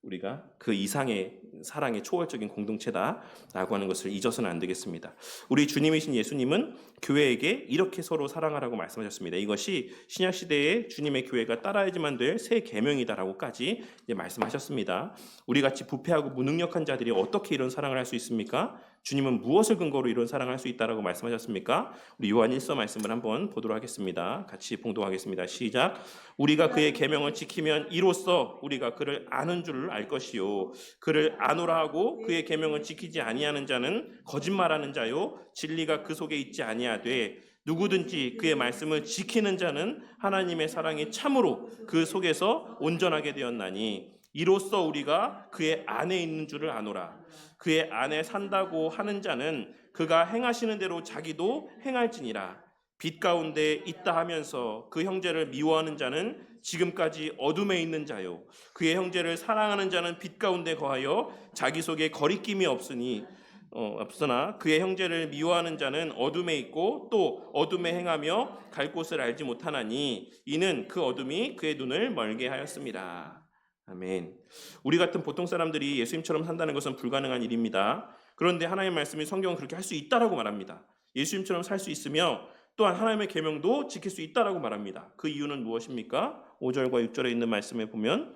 우리가 그 이상의 사랑의 초월적인 공동체다라고 하는 것을 잊어서는 안 되겠습니다. 우리 주님이신 예수님은 교회에게 이렇게 서로 사랑하라고 말씀하셨습니다. 이것이 신약 시대의 주님의 교회가 따라야지만 될 새 계명이다라고까지 말씀하셨습니다. 우리 같이 부패하고 무능력한 자들이 어떻게 이런 사랑을 할 수 있습니까? 주님은 무엇을 근거로 이런 사랑을 할 수 있다라고 말씀하셨습니까? 우리 요한 1서 말씀을 한번 보도록 하겠습니다. 같이 봉독하겠습니다. 시작. 우리가 그의 계명을 지키면 이로써 우리가 그를 아는 줄을 알 것이요 그를 아노라 하고 그의 계명을 지키지 아니하는 자는 거짓말하는 자요 진리가 그 속에 있지 아니하되 누구든지 그의 말씀을 지키는 자는 하나님의 사랑이 참으로 그 속에서 온전하게 되었나니 이로써 우리가 그의 안에 있는 줄을 아노라. 그의 안에 산다고 하는 자는 그가 행하시는 대로 자기도 행할지니라. 빛 가운데 있다 하면서 그 형제를 미워하는 자는 지금까지 어둠에 있는 자요 그의 형제를 사랑하는 자는 빛 가운데 거하여 자기 속에 거리낌이 없으나 그의 형제를 미워하는 자는 어둠에 있고 또 어둠에 행하며 갈 곳을 알지 못하나니 이는 그 어둠이 그의 눈을 멀게 하였습니다. 아멘. 우리 같은 보통 사람들이 예수님처럼 산다는 것은 불가능한 일입니다. 그런데 하나님의 말씀이 성경은 그렇게 할 수 있다라고 말합니다. 예수님처럼 살 수 있으며 또한 하나님의 계명도 지킬 수 있다라고 말합니다. 그 이유는 무엇입니까? 5절과 6절에 있는 말씀에 보면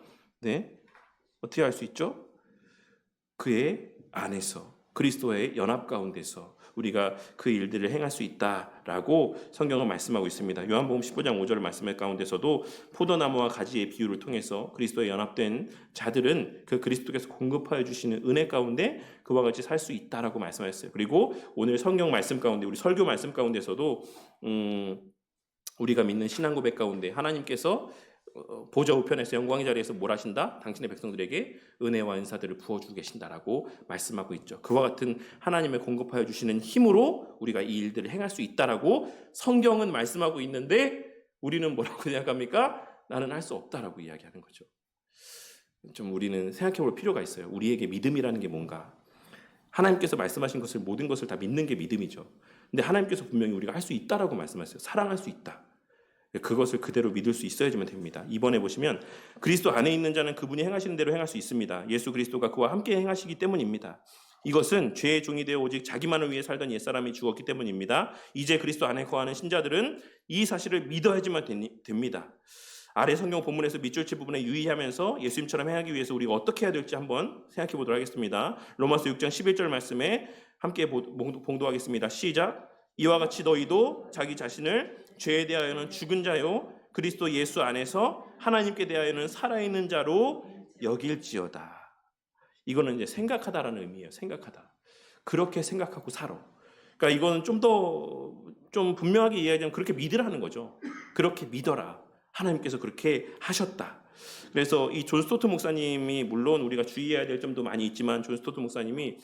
어떻게 할 수 있죠? 그의 안에서 그리스도의 연합 가운데서 우리가 그 일들을 행할 수 있다라고 성경은 말씀하고 있습니다. 요한복음 15장 5절 말씀 가운데서도 포도나무와 가지의 비유를 통해서 그리스도에 연합된 자들은 그 그리스도께서 공급하여 주시는 은혜 가운데 그와 같이 살 수 있다라고 말씀하셨어요. 그리고 오늘 성경 말씀 가운데 우리 설교 말씀 가운데서도 우리가 믿는 신앙 고백 가운데 하나님께서 보좌 우편에서 영광의 자리에서 뭘 하신다? 당신의 백성들에게 은혜와 은사들을 부어주고 계신다라고 말씀하고 있죠. 그와 같은 하나님의 공급하여 주시는 힘으로 우리가 이 일들을 행할 수 있다라고 성경은 말씀하고 있는데 우리는 뭐라고 생각합니까? 나는 할 수 없다라고 이야기하는 거죠. 좀 우리는 생각해 볼 필요가 있어요. 우리에게 믿음이라는 게 뭔가? 하나님께서 말씀하신 것을 모든 것을 다 믿는 게 믿음이죠. 근데 하나님께서 분명히 우리가 할 수 있다라고 말씀하셨어요. 사랑할 수 있다. 그것을 그대로 믿을 수 있어야지만 됩니다. 이번에 보시면 그리스도 안에 있는 자는 그분이 행하시는 대로 행할 수 있습니다. 예수 그리스도가 그와 함께 행하시기 때문입니다. 이것은 죄의 종이 되어 오직 자기만을 위해 살던 옛사람이 죽었기 때문입니다. 이제 그리스도 안에 거하는 신자들은 이 사실을 믿어야지만 됩니다. 아래 성경 본문에서 밑줄치 부분에 유의하면서 예수님처럼 행하기 위해서 우리가 어떻게 해야 될지 한번 생각해 보도록 하겠습니다. 로마서 6장 11절 말씀에 함께 봉독하겠습니다. 시작. 이와 같이 너희도 자기 자신을 죄에 대하여는 죽은 자요 그리스도 예수 안에서 하나님께 대하여는 살아있는 자로 여길지어다. 이거는 이제 생각하다라는 의미예요. 생각하다. 그렇게 생각하고 살아. 그러니까 이거는 좀 분명하게 이야기하면 그렇게 믿으라는 거죠. 그렇게 믿어라. 하나님께서 그렇게 하셨다. 그래서 이 존 스토트 목사님이 물론 우리가 주의해야 될 점도 많이 있지만 존 스토트 목사님이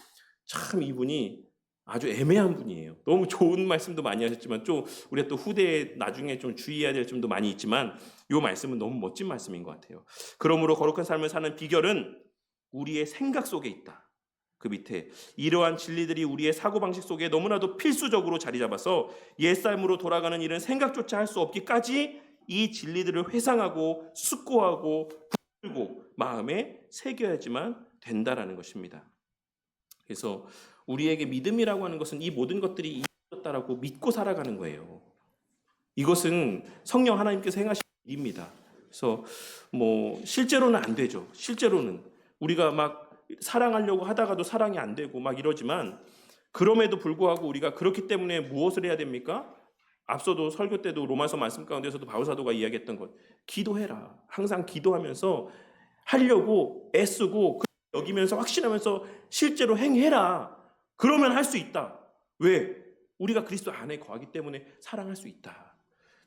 참 이분이 아주 애매한 분이에요. 너무 좋은 말씀도 많이 하셨지만 좀 우리가 또 후대에 나중에 좀 주의해야 될 점도 많이 있지만 이 말씀은 너무 멋진 말씀인 것 같아요. 그러므로 거룩한 삶을 사는 비결은 우리의 생각 속에 있다. 그 밑에 이러한 진리들이 우리의 사고방식 속에 너무나도 필수적으로 자리 잡아서 옛삶으로 돌아가는 일은 생각조차 할 수 없기까지 이 진리들을 회상하고 숙고하고 붙들고 마음에 새겨야지만 된다라는 것입니다. 그래서 우리에게 믿음이라고 하는 것은 이 모든 것들이 이루어졌다라고 믿고 살아가는 거예요. 이것은 성령 하나님께서 행하신 일입니다. 그래서 실제로는 안 되죠. 실제로는 우리가 막 사랑하려고 하다가도 사랑이 안 되고 막 이러지만 그럼에도 불구하고 우리가 그렇기 때문에 무엇을 해야 됩니까? 앞서도 설교 때도 로마서 말씀 가운데서도 바울 사도가 이야기했던 것, 기도해라. 항상 기도하면서 하려고 애쓰고 여기면서 확신하면서 실제로 행해라. 그러면 할 수 있다. 왜? 우리가 그리스도 안에 거하기 때문에 사랑할 수 있다.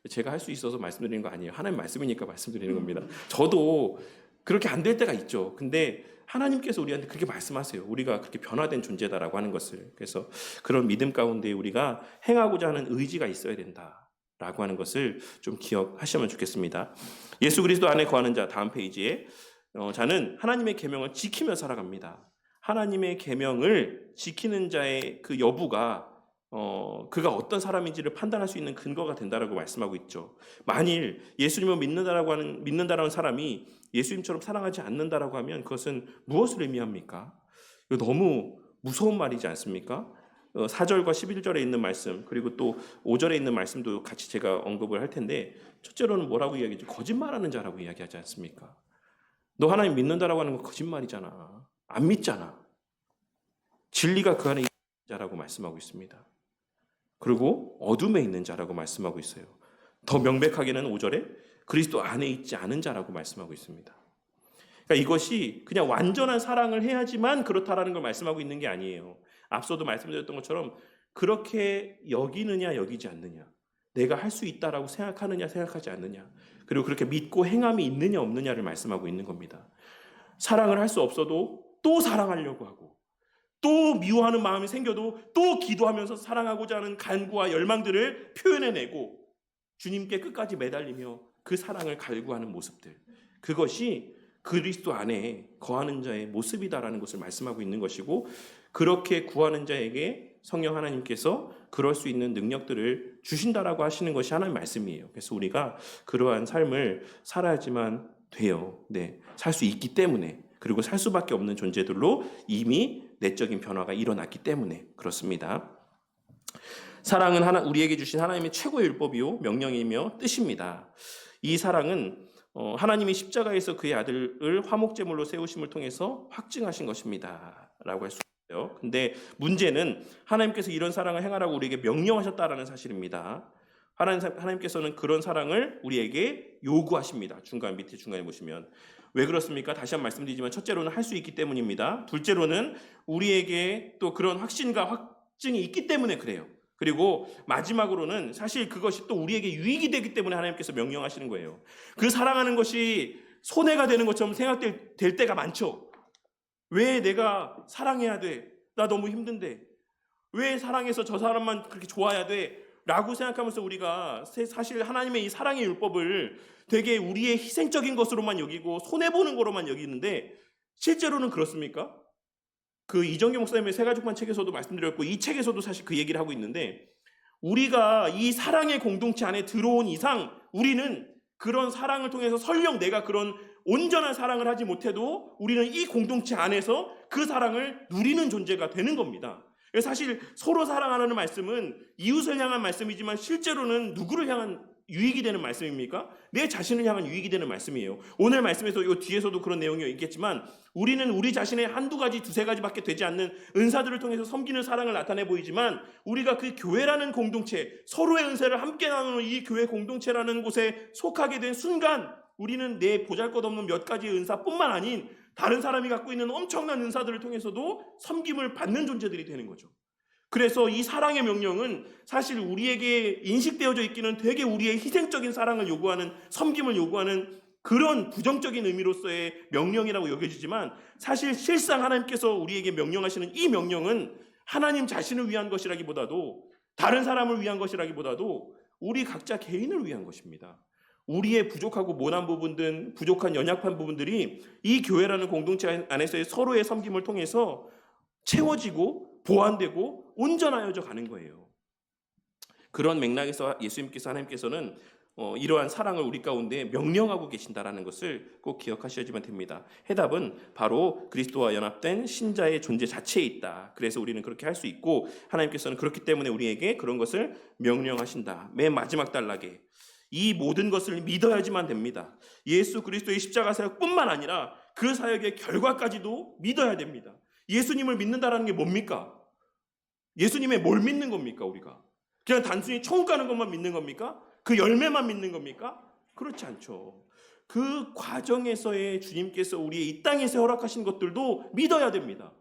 제가 할 수 있어서 말씀드리는 거 아니에요. 하나님 말씀이니까 말씀드리는 겁니다. 저도 그렇게 안 될 때가 있죠. 근데 하나님께서 우리한테 그렇게 말씀하세요. 우리가 그렇게 변화된 존재다라고 하는 것을. 그래서 그런 믿음 가운데 우리가 행하고자 하는 의지가 있어야 된다라고 하는 것을 좀 기억하시면 좋겠습니다. 예수 그리스도 안에 거하는 자, 다음 페이지에 자는 하나님의 계명을 지키며 살아갑니다. 하나님의 계명을 지키는 자의 그 여부가 그가 어떤 사람인지를 판단할 수 있는 근거가 된다라고 말씀하고 있죠. 만일 예수님을 믿는다라는 사람이 예수님처럼 사랑하지 않는다라고 하면 그것은 무엇을 의미합니까? 이거 너무 무서운 말이지 않습니까? 4절과 11절에 있는 말씀 그리고 또 5절에 있는 말씀도 같이 제가 언급을 할 텐데 첫째로는 뭐라고 이야기하죠? 거짓말하는 자라고 이야기하지 않습니까? 너 하나님 믿는다라고 하는 건 거짓말이잖아. 안 믿잖아. 진리가 그 안에 있는 자라고 말씀하고 있습니다. 그리고 어둠에 있는 자라고 말씀하고 있어요. 더 명백하게는 5절에 그리스도 안에 있지 않은 자라고 말씀하고 있습니다. 그러니까 이것이 그냥 완전한 사랑을 해야지만 그렇다라는 걸 말씀하고 있는 게 아니에요. 앞서도 말씀드렸던 것처럼 그렇게 여기느냐 여기지 않느냐, 내가 할 수 있다라고 생각하느냐 생각하지 않느냐, 그리고 그렇게 믿고 행함이 있느냐 없느냐를 말씀하고 있는 겁니다. 사랑을 할 수 없어도 또 사랑하려고 하고 또 미워하는 마음이 생겨도 또 기도하면서 사랑하고자 하는 간구와 열망들을 표현해내고 주님께 끝까지 매달리며 그 사랑을 갈구하는 모습들, 그것이 그리스도 안에 거하는 자의 모습이다라는 것을 말씀하고 있는 것이고, 그렇게 구하는 자에게 성령 하나님께서 그럴 수 있는 능력들을 주신다라고 하시는 것이 하나님의 말씀이에요. 그래서 우리가 그러한 삶을 살아야지만 돼요. 네, 살 수 있기 때문에, 그리고 살 수밖에 없는 존재들로 이미 내적인 변화가 일어났기 때문에 그렇습니다. 사랑은 우리에게 주신 하나님의 최고의 율법이요 명령이며 뜻입니다. 이 사랑은 하나님이 십자가에서 그의 아들을 화목제물로 세우심을 통해서 확증하신 것입니다 라고 할 수 있어요. 근데 문제는 하나님께서 이런 사랑을 행하라고 우리에게 명령하셨다라는 사실입니다. 하나님께서는 그런 사랑을 우리에게 요구하십니다. 밑에 중간에 보시면. 왜 그렇습니까? 다시 한번 말씀드리지만, 첫째로는 할 수 있기 때문입니다. 둘째로는 우리에게 또 그런 확신과 확증이 있기 때문에 그래요. 그리고 마지막으로는 사실 그것이 또 우리에게 유익이 되기 때문에 하나님께서 명령하시는 거예요. 그 사랑하는 것이 손해가 되는 것처럼 생각될 때가 많죠. 왜 내가 사랑해야 돼? 나 너무 힘든데. 왜 사랑해서 저 사람만 그렇게 좋아야 돼? 라고 생각하면서 우리가 사실 하나님의 이 사랑의 율법을 되게 우리의 희생적인 것으로만 여기고 손해보는 거로만 여기는데, 실제로는 그렇습니까? 그 이정규 목사님의 새가족반 책에서도 말씀드렸고, 이 책에서도 사실 그 얘기를 하고 있는데, 우리가 이 사랑의 공동체 안에 들어온 이상 우리는 그런 사랑을 통해서 설령 내가 그런 온전한 사랑을 하지 못해도 우리는 이 공동체 안에서 그 사랑을 누리는 존재가 되는 겁니다. 사실 서로 사랑하라는 말씀은 이웃을 향한 말씀이지만 실제로는 누구를 향한 유익이 되는 말씀입니까? 내 자신을 향한 유익이 되는 말씀이에요. 오늘 말씀에서 이 뒤에서도 그런 내용이 있겠지만, 우리는 우리 자신의 한두 가지, 두세 가지밖에 되지 않는 은사들을 통해서 섬기는 사랑을 나타내 보이지만, 우리가 그 교회라는 공동체, 서로의 은사를 함께 나누는 이 교회 공동체라는 곳에 속하게 된 순간, 우리는 내 보잘것없는 몇 가지의 은사뿐만 아닌 다른 사람이 갖고 있는 엄청난 은사들을 통해서도 섬김을 받는 존재들이 되는 거죠. 그래서 이 사랑의 명령은 사실 우리에게 인식되어져 있기는 되게 우리의 희생적인 사랑을 요구하는, 섬김을 요구하는 그런 부정적인 의미로서의 명령이라고 여겨지지만, 사실 실상 하나님께서 우리에게 명령하시는 이 명령은 하나님 자신을 위한 것이라기보다도, 다른 사람을 위한 것이라기보다도 우리 각자 개인을 위한 것입니다. 우리의 부족하고 모난 부분들, 부족한 연약한 부분들이 이 교회라는 공동체 안에서의 서로의 섬김을 통해서 채워지고 보완되고 온전하여져 가는 거예요. 그런 맥락에서 예수님께서, 하나님께서는 이러한 사랑을 우리 가운데 명령하고 계신다라는 것을 꼭 기억하셔야지만 됩니다. 해답은 바로 그리스도와 연합된 신자의 존재 자체에 있다. 그래서 우리는 그렇게 할 수 있고, 하나님께서는 그렇기 때문에 우리에게 그런 것을 명령하신다. 맨 마지막 단락에 이 모든 것을 믿어야지만 됩니다. 예수 그리스도의 십자가 사역뿐만 아니라 그 사역의 결과까지도 믿어야 됩니다. 예수님을 믿는다라는 게 뭡니까? 예수님의 뭘 믿는 겁니까, 우리가? 그냥 단순히 천국 가는 것만 믿는 겁니까? 그 열매만 믿는 겁니까? 그렇지 않죠. 그 과정에서의 주님께서 우리의 이 땅에서 허락하신 것들도 믿어야 됩니다.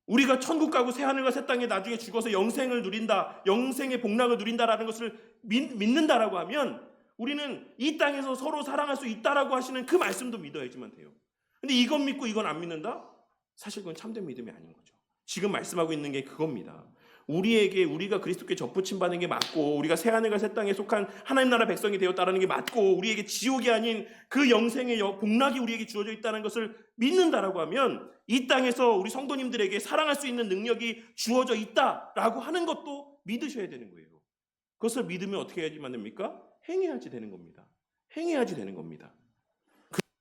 우리가 천국 가고 새하늘과 새 땅에 나중에 죽어서 영생을 누린다, 영생의 복락을 누린다라는 것을 믿는다라고 하면, 우리는 이 땅에서 서로 사랑할 수 있다라고 하시는 그 말씀도 믿어야지만 돼요. 근데 이건 믿고 이건 안 믿는다? 사실 그건 참된 믿음이 아닌 거죠. 지금 말씀하고 있는 게 그겁니다. 우리가 그리스도께 접붙임 받는 게 맞고, 우리가 새하늘과 새 땅에 속한 하나님 나라 백성이 되었다는 게 맞고, 우리에게 지옥이 아닌 그 영생의 복락이 우리에게 주어져 있다는 것을 믿는다라고 하면, 이 땅에서 우리 성도님들에게 사랑할 수 있는 능력이 주어져 있다라고 하는 것도 믿으셔야 되는 거예요. 그것을 믿으면 어떻게 해야지만 됩니까? 행해야지 되는 겁니다. 행해야지 되는 겁니다.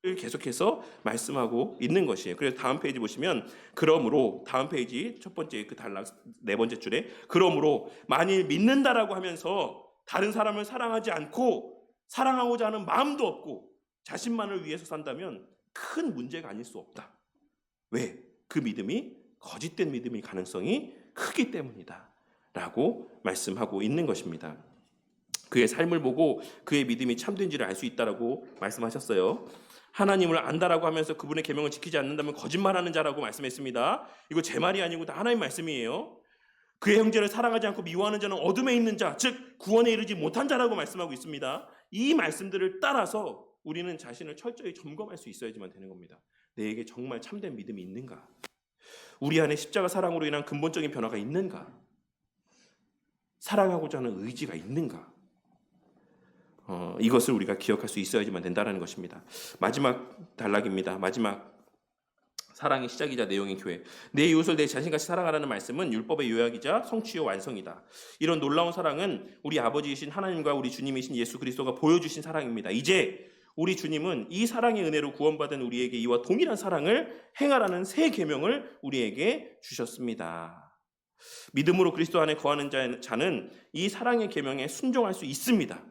계속해서 말씀하고 있는 것이에요. 그래서 다음 페이지 보시면, 그러므로, 다음 페이지 첫 번째 그 단락 네 번째 줄에, 그러므로 만일 믿는다라고 하면서 다른 사람을 사랑하지 않고 사랑하고자 하는 마음도 없고 자신만을 위해서 산다면 큰 문제가 아닐 수 없다. 왜? 그 믿음이 거짓된 믿음일 가능성이 크기 때문이다 라고 말씀하고 있는 것입니다. 그의 삶을 보고 그의 믿음이 참된지를 알 수 있다라고 말씀하셨어요. 하나님을 안다라고 하면서 그분의 계명을 지키지 않는다면 거짓말하는 자라고 말씀했습니다. 이거 제 말이 아니고 다 하나님 말씀이에요. 그의 형제를 사랑하지 않고 미워하는 자는 어둠에 있는 자, 즉 구원에 이르지 못한 자라고 말씀하고 있습니다. 이 말씀들을 따라서 우리는 자신을 철저히 점검할 수 있어야지만 되는 겁니다. 내게 정말 참된 믿음이 있는가? 우리 안에 십자가 사랑으로 인한 근본적인 변화가 있는가? 사랑하고자 하는 의지가 있는가? 이것을 우리가 기억할 수 있어야지만 된다는 것입니다. 마지막 단락입니다. 마지막 사랑의 시작이자 내용인 교회. 내 이웃을 내 자신같이 사랑하라는 말씀은 율법의 요약이자 성취요 완성이다. 이런 놀라운 사랑은 우리 아버지이신 하나님과 우리 주님이신 예수 그리스도가 보여주신 사랑입니다. 이제 우리 주님은 이 사랑의 은혜로 구원받은 우리에게 이와 동일한 사랑을 행하라는 새 계명을 우리에게 주셨습니다. 믿음으로 그리스도 안에 거하는 자는 이 사랑의 계명에 순종할 수 있습니다.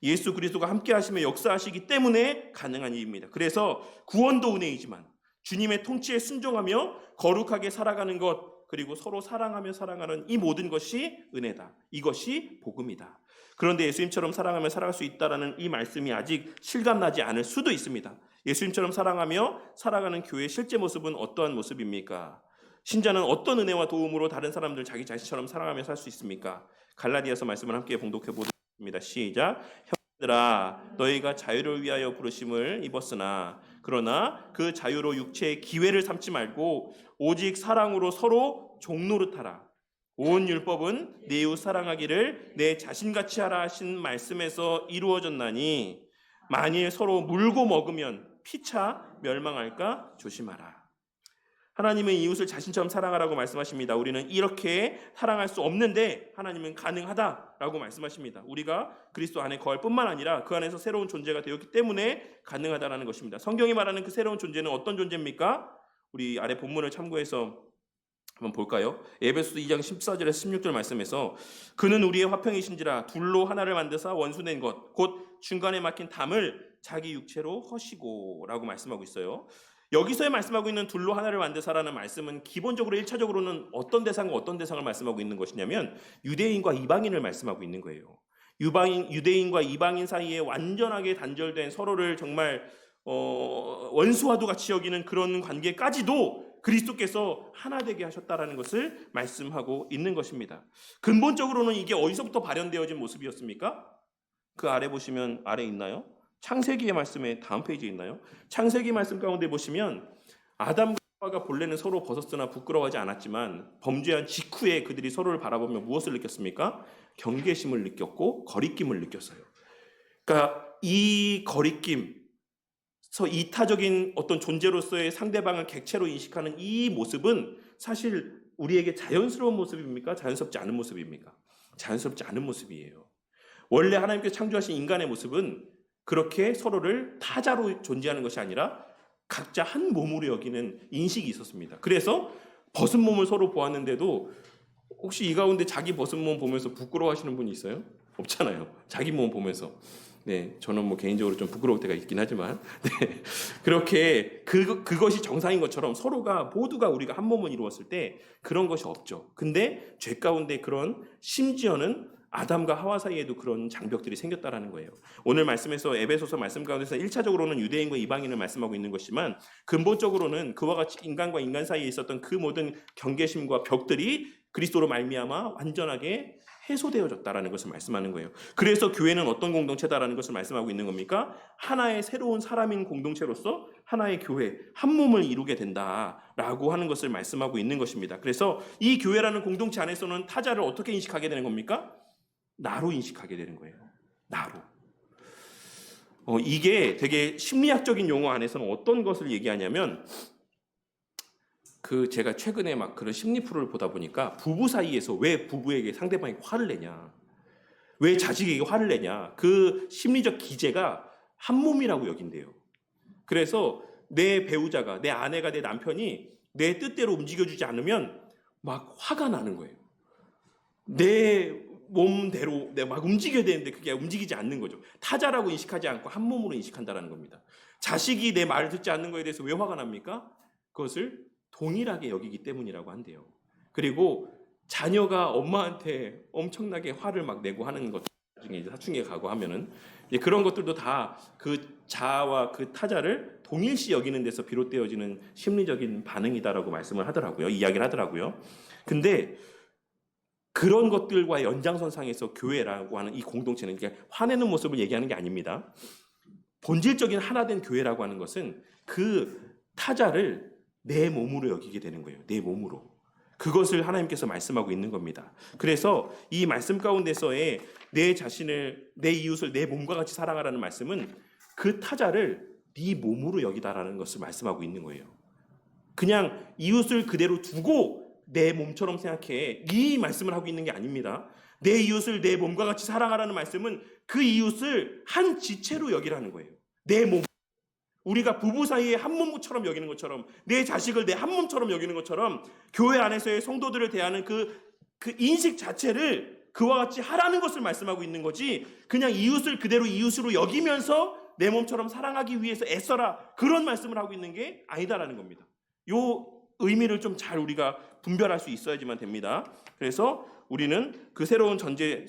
예수 그리스도가 함께 하시며 역사하시기 때문에 가능한 일입니다. 그래서 구원도 은혜이지만 주님의 통치에 순종하며 거룩하게 살아가는 것, 그리고 서로 사랑하며 살아가는 이 모든 것이 은혜다. 이것이 복음이다. 그런데 예수님처럼 사랑하며 살아갈 수 있다라는 이 말씀이 아직 실감나지 않을 수도 있습니다. 예수님처럼 사랑하며 살아가는 교회의 실제 모습은 어떠한 모습입니까? 신자는 어떤 은혜와 도움으로 다른 사람들 자기 자신처럼 사랑하며 살 수 있습니까? 갈라디아서 말씀을 함께 봉독해 보겠습니다. 시작. 형들아, 너희가 자유를 위하여 부르심을 입었으나 그러나 그 자유로 육체의 기회를 삼지 말고 오직 사랑으로 서로 종노릇하라. 온 율법은 내 이웃 사랑하기를 내 자신같이 하라 하신 말씀에서 이루어졌나니 만일 서로 물고 먹으면 피차 멸망할까 조심하라. 하나님은 이웃을 자신처럼 사랑하라고 말씀하십니다. 우리는 이렇게 사랑할 수 없는데 하나님은 가능하다라고 말씀하십니다. 우리가 그리스도 안에 거할 뿐만 아니라 그 안에서 새로운 존재가 되었기 때문에 가능하다라는 것입니다. 성경이 말하는 그 새로운 존재는 어떤 존재입니까? 우리 아래 본문을 참고해서 한번 볼까요? 에베소서 2장 14절에서 16절 말씀에서 그는 우리의 화평이신지라 둘로 하나를 만드사 원수된 것 곧 중간에 막힌 담을 자기 육체로 허시고 라고 말씀하고 있어요. 여기서의 말씀하고 있는 둘로 하나를 만드사라는 말씀은 기본적으로 1차적으로는 어떤 대상과 어떤 대상을 말씀하고 있는 것이냐면 유대인과 이방인을 말씀하고 있는 거예요. 유대인과 이방인 사이에 완전하게 단절된 서로를 정말 원수와도 같이 여기는 그런 관계까지도 그리스도께서 하나 되게 하셨다라는 것을 말씀하고 있는 것입니다. 근본적으로는 이게 어디서부터 발현되어진 모습이었습니까? 그 아래 보시면 아래 있나요? 창세기의 말씀에 다음 페이지에 있나요? 창세기 말씀 가운데 보시면 아담과 하와가 본래는 서로 벗었으나 부끄러워하지 않았지만 범죄한 직후에 그들이 서로를 바라보며 무엇을 느꼈습니까? 경계심을 느꼈고 거리낌을 느꼈어요. 그러니까 이 거리낌, 이타적인 어떤 존재로서의 상대방을 객체로 인식하는 이 모습은 사실 우리에게 자연스러운 모습입니까? 자연스럽지 않은 모습입니까? 자연스럽지 않은 모습이에요. 원래 하나님께서 창조하신 인간의 모습은 그렇게 서로를 타자로 존재하는 것이 아니라 각자 한 몸으로 여기는 인식이 있었습니다. 그래서 벗은 몸을 서로 보았는데도 혹시 이 가운데 자기 벗은 몸 보면서 부끄러워하시는 분이 있어요? 없잖아요. 자기 몸 보면서. 네, 저는 뭐 개인적으로 좀 부끄러울 때가 있긴 하지만, 네, 그렇게 그것이 정상인 것처럼 서로가 모두가 우리가 한 몸을 이루었을 때 그런 것이 없죠. 근데 죄 가운데 그런 심지어는 아담과 하와 사이에도 그런 장벽들이 생겼다라는 거예요. 오늘 말씀에서 에베소서 말씀 가운데서 1차적으로는 유대인과 이방인을 말씀하고 있는 것이지만 근본적으로는 그와 같이 인간과 인간 사이에 있었던 그 모든 경계심과 벽들이 그리스도로 말미암아 완전하게 해소되어졌다라는 것을 말씀하는 거예요. 그래서 교회는 어떤 공동체다라는 것을 말씀하고 있는 겁니까? 하나의 새로운 사람인 공동체로서 하나의 교회, 한 몸을 이루게 된다라고 하는 것을 말씀하고 있는 것입니다. 그래서 이 교회라는 공동체 안에서는 타자를 어떻게 인식하게 되는 겁니까? 나로 인식하게 되는 거예요. 나로. 이게 되게 심리학적인 용어 안에서는 어떤 것을 얘기하냐면 제가 최근에 막 그런 심리 프로를 보다 보니까 부부 사이에서 왜 부부에게 상대방이 화를 내냐, 왜 자식에게 화를 내냐, 그 심리적 기제가 한 몸이라고 여긴대요. 그래서 내 배우자가, 내 아내가, 내 남편이 내 뜻대로 움직여주지 않으면 막 화가 나는 거예요. 내 몸대로 내가 막 움직여야 되는데 그게 움직이지 않는 거죠. 타자라고 인식하지 않고 한 몸으로 인식한다는 겁니다. 자식이 내 말을 듣지 않는 거에 대해서 왜 화가 납니까? 그것을 동일하게 여기기 때문이라고 한대요. 그리고 자녀가 엄마한테 엄청나게 화를 막 내고 하는 것 중에 이제 사춘기에 가고 하면은 그런 것들도 다 그 자아와 그 타자를 동일시 여기는 데서 비롯되어지는 심리적인 반응이다라고 말씀을 하더라고요. 이야기를 하더라고요. 근데 그런 것들과 연장선상에서 교회라고 하는 이 공동체는 화내는 모습을 얘기하는 게 아닙니다. 본질적인 하나된 교회라고 하는 것은 그 타자를 내 몸으로 여기게 되는 거예요. 내 몸으로. 그것을 하나님께서 말씀하고 있는 겁니다. 그래서 이 말씀 가운데서의 내 자신을, 내 이웃을 내 몸과 같이 사랑하라는 말씀은 그 타자를 네 몸으로 여기다라는 것을 말씀하고 있는 거예요. 그냥 이웃을 그대로 두고 내 몸처럼 생각해, 이 말씀을 하고 있는 게 아닙니다. 내 이웃을 내 몸과 같이 사랑하라는 말씀은 그 이웃을 한 지체로 여기라는 거예요. 내 몸. 우리가 부부 사이에 한 몸처럼 여기는 것처럼, 내 자식을 내 한 몸처럼 여기는 것처럼 교회 안에서의 성도들을 대하는 그 인식 자체를 그와 같이 하라는 것을 말씀하고 있는 거지, 그냥 이웃을 그대로 이웃으로 여기면서 내 몸처럼 사랑하기 위해서 애써라, 그런 말씀을 하고 있는 게 아니다라는 겁니다. 요 의미를 좀 잘 우리가 분별할 수 있어야지만 됩니다. 그래서 우리는 그 새로운 존재는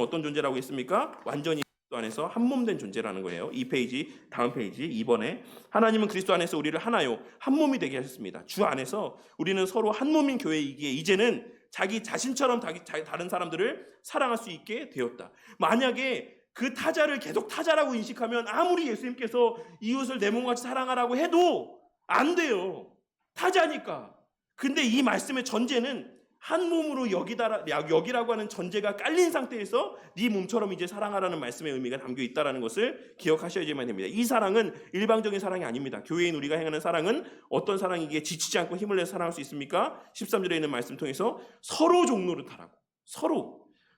어떤 존재라고 했습니까? 완전히 그리스도 안에서 한 몸 된 존재라는 거예요. 이 페이지, 다음 페이지 2번에 하나님은 그리스도 안에서 우리를 하나요 한 몸이 되게 하셨습니다. 주 안에서 우리는 서로 한 몸인 교회이기에 이제는 자기 자신처럼 다른 사람들을 사랑할 수 있게 되었다. 만약에 그 타자를 계속 타자라고 인식하면 아무리 예수님께서 이웃을 내 몸같이 사랑하라고 해도 안 돼요. 타자니까. 근데 이 말씀의 전제는 한 몸으로 여기라고 하는 전제가 깔린 상태에서 네 몸처럼 이제 사랑하라는 말씀의 의미가 담겨 있다는 것을 기억하셔야지만 됩니다. 이 사랑은 일방적인 사랑이 아닙니다. 교회인 우리가 행하는 사랑은 어떤 사랑이기에 지치지 않고 힘을 내서 사랑할 수 있습니까? 13절에 있는 말씀 통해서 서로 종로를 타라고,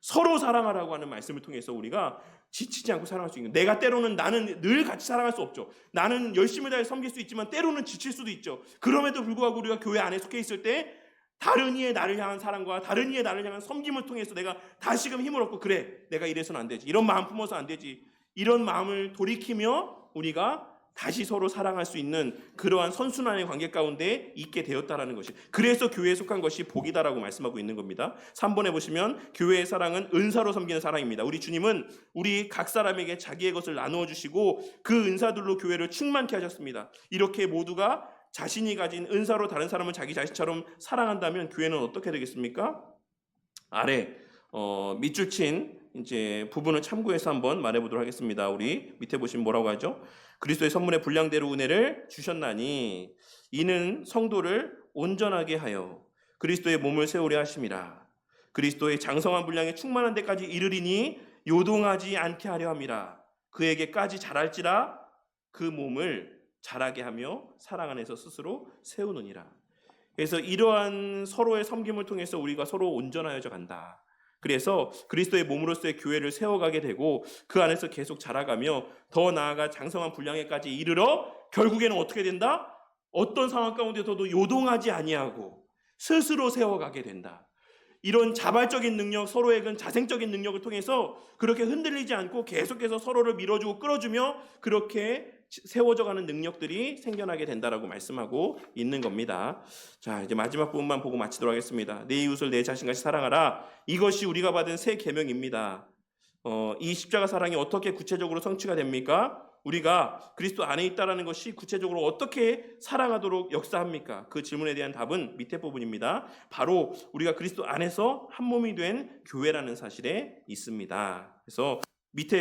서로 사랑하라고 하는 말씀을 통해서 우리가 지치지 않고 사랑할 수 있는, 내가 때로는 나는 늘 같이 사랑할 수 없죠. 나는 열심히 다해 섬길 수 있지만 때로는 지칠 수도 있죠. 그럼에도 불구하고 우리가 교회 안에 속해 있을 때 다른 이의 나를 향한 사랑과 다른 이의 나를 향한 섬김을 통해서 내가 다시금 힘을 얻고, 그래 내가 이래서는 안 되지, 이런 마음 품어서 안 되지, 이런 마음을 돌이키며 우리가 다시 서로 사랑할 수 있는 그러한 선순환의 관계 가운데 있게 되었다라는 것이, 그래서 교회에 속한 것이 복이다라고 말씀하고 있는 겁니다. 3번에 보시면 교회의 사랑은 은사로 섬기는 사랑입니다. 우리 주님은 우리 각 사람에게 자기의 것을 나누어 주시고 그 은사들로 교회를 충만케 하셨습니다. 이렇게 모두가 자신이 가진 은사로 다른 사람을 자기 자신처럼 사랑한다면 교회는 어떻게 되겠습니까? 아래 밑줄 친 이제 부분을 참고해서 한번 말해보도록 하겠습니다. 우리 밑에 보시면 뭐라고 하죠? 그리스도의 선물의 분량대로 은혜를 주셨나니 이는 성도를 온전하게 하여 그리스도의 몸을 세우려 하심이라. 그리스도의 장성한 분량에 충만한 데까지 이르리니 요동하지 않게 하려 함이라. 그에게까지 자랄지라 그 몸을 자라게 하며 사랑 안에서 스스로 세우느니라. 그래서 이러한 서로의 섬김을 통해서 우리가 서로 온전하여져 간다. 그래서 그리스도의 몸으로서의 교회를 세워가게 되고 그 안에서 계속 자라가며 더 나아가 장성한 분량에까지 이르러 결국에는 어떻게 된다? 어떤 상황 가운데서도 요동하지 아니하고 스스로 세워가게 된다. 이런 자발적인 능력, 서로의 그 자생적인 능력을 통해서 그렇게 흔들리지 않고 계속해서 서로를 밀어주고 끌어주며 그렇게 세워져가는 능력들이 생겨나게 된다라고 말씀하고 있는 겁니다. 자, 이제 마지막 부분만 보고 마치도록 하겠습니다. 내 이웃을 내 자신같이 사랑하라. 이것이 우리가 받은 새 계명입니다. 이 십자가 사랑이 어떻게 구체적으로 성취가 됩니까? 우리가 그리스도 안에 있다라는 것이 구체적으로 어떻게 사랑하도록 역사합니까? 그 질문에 대한 답은 밑에 부분입니다. 바로 우리가 그리스도 안에서 한 몸이 된 교회라는 사실에 있습니다. 그래서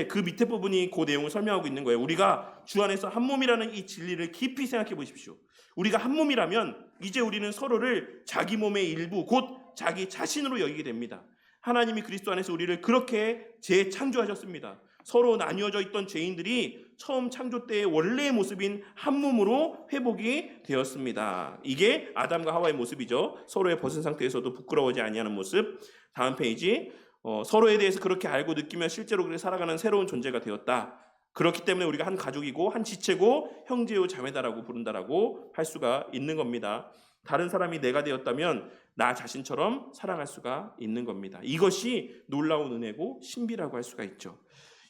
그 밑에 부분이 그 내용을 설명하고 있는 거예요. 우리가 주 안에서 한 몸이라는 이 진리를 깊이 생각해 보십시오. 우리가 한 몸이라면 이제 우리는 서로를 자기 몸의 일부, 곧 자기 자신으로 여기게 됩니다. 하나님이 그리스도 안에서 우리를 그렇게 재창조하셨습니다. 서로 나뉘어져 있던 죄인들이 처음 창조 때의 원래의 모습인 한 몸으로 회복이 되었습니다. 이게 아담과 하와의 모습이죠. 서로의 벗은 상태에서도 부끄러워하지 아니하는 모습. 다음 페이지. 서로에 대해서 그렇게 알고 느끼며 실제로 그렇게 살아가는 새로운 존재가 되었다. 그렇기 때문에 우리가 한 가족이고 한 지체고 형제요 자매다라고 부른다라고 할 수가 있는 겁니다. 다른 사람이 내가 되었다면 나 자신처럼 사랑할 수가 있는 겁니다. 이것이 놀라운 은혜고 신비라고 할 수가 있죠.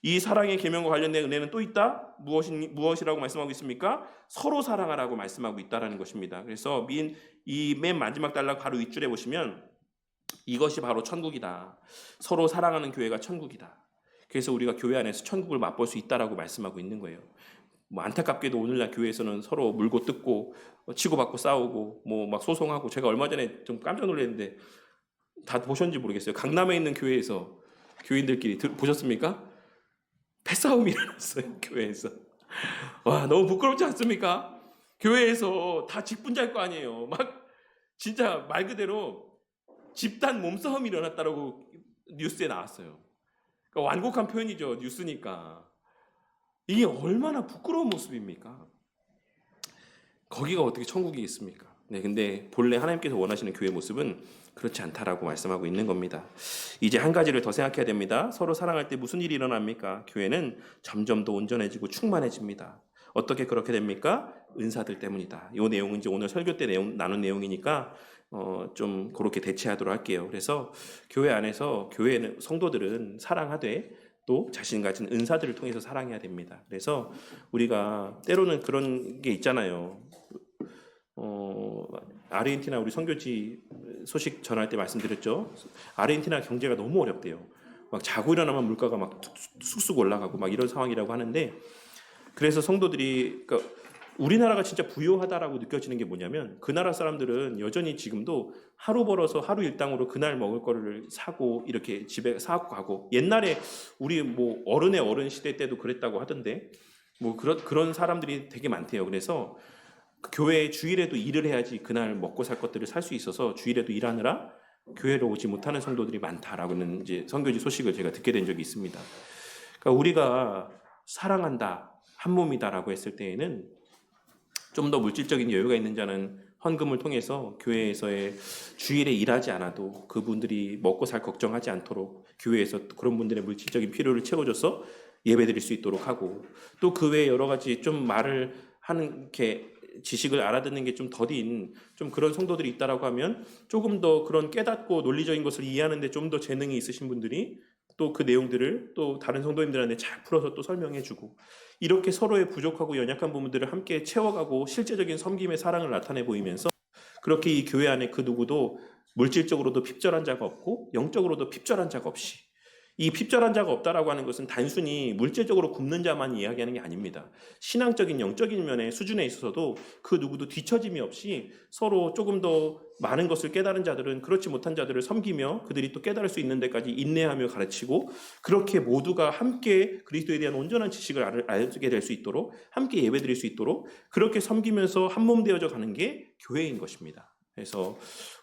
이 사랑의 계명과 관련된 은혜는 또 있다. 무엇이라고 말씀하고 있습니까? 서로 사랑하라고 말씀하고 있다라는 것입니다. 그래서 이 맨 마지막 단락 바로 윗줄에 보시면 이것이 바로 천국이다. 서로 사랑하는 교회가 천국이다. 그래서 우리가 교회 안에서 천국을 맛볼 수 있다라고 말씀하고 있는 거예요. 안타깝게도 오늘날 교회에서는 서로 물고 뜯고 치고받고 싸우고 막 소송하고, 제가 얼마 전에 좀 깜짝 놀랐는데 다 보셨는지 모르겠어요. 강남에 있는 교회에서 교인들끼리 보셨습니까? 패싸움이 일어났어요. 교회에서. 와, 너무 부끄럽지 않습니까? 교회에서 다 직분자일 거 아니에요. 막 진짜 말 그대로 집단 몸싸움이 일어났다라고 뉴스에 나왔어요. 그러니까 완곡한 표현이죠. 뉴스니까. 이게 얼마나 부끄러운 모습입니까? 거기가 어떻게 천국이 있습니까? 네, 근데 본래 하나님께서 원하시는 교회 모습은 그렇지 않다라고 말씀하고 있는 겁니다. 이제 한 가지를 더 생각해야 됩니다. 서로 사랑할 때 무슨 일이 일어납니까? 교회는 점점 더 온전해지고 충만해집니다. 어떻게 그렇게 됩니까? 은사들 때문이다. 이 내용은 이제 오늘 설교 때 나눈 내용이니까 좀 그렇게 대체하도록 할게요. 그래서 교회 안에서 교회는 성도들은 사랑하되 또 자신 가진 은사들을 통해서 사랑해야 됩니다. 그래서 우리가 때로는 그런 게 있잖아요. 아르헨티나 우리 선교지 소식 전할 때 말씀드렸죠. 아르헨티나 경제가 너무 어렵대요. 막 자고 일어나면 물가가 막 쑥쑥 올라가고 막 이런 상황이라고 하는데, 그래서 성도들이, 그러니까 우리나라가 진짜 부유하다라고 느껴지는 게 뭐냐면, 그 나라 사람들은 여전히 지금도 하루 벌어서 하루 일당으로 그날 먹을 거를 사고 이렇게 집에 사고 가고, 옛날에 우리 뭐 어른의 어른 시대 때도 그랬다고 하던데, 뭐 그런 사람들이 되게 많대요. 그래서 그 교회 주일에도 일을 해야지 그날 먹고 살 것들을 살 수 있어서 주일에도 일하느라 교회로 오지 못하는 성도들이 많다라고는 이제 선교지 소식을 제가 듣게 된 적이 있습니다. 그러니까 우리가 사랑한다, 한 몸이다라고 했을 때에는 좀 더 물질적인 여유가 있는 자는 헌금을 통해서 교회에서의 주일에 일하지 않아도 그분들이 먹고 살 걱정하지 않도록 교회에서 그런 분들의 물질적인 필요를 채워줘서 예배드릴 수 있도록 하고, 또 그 외에 여러 가지 좀 말을 하는 게 지식을 알아듣는 게 좀 더딘 좀 그런 성도들이 있다라고 하면 조금 더 그런 깨닫고 논리적인 것을 이해하는데 좀 더 재능이 있으신 분들이 또 그 내용들을 또 다른 성도님들한테 잘 풀어서 또 설명해주고, 이렇게 서로의 부족하고 연약한 부분들을 함께 채워가고 실제적인 섬김의 사랑을 나타내 보이면서, 그렇게 이 교회 안에 그 누구도 물질적으로도 핍절한 자가 없고 영적으로도 핍절한 자가 없이, 이 핍절한 자가 없다라고 하는 것은 단순히 물질적으로 굶는 자만 이야기하는 게 아닙니다. 신앙적인 영적인 면의 수준에 있어서도 그 누구도 뒤처짐이 없이 서로 조금 더 많은 것을 깨달은 자들은 그렇지 못한 자들을 섬기며 그들이 또 깨달을 수 있는 데까지 인내하며 가르치고, 그렇게 모두가 함께 그리스도에 대한 온전한 지식을 알게 될 수 있도록 함께 예배드릴 수 있도록 그렇게 섬기면서 한몸 되어져 가는 게 교회인 것입니다. 그래서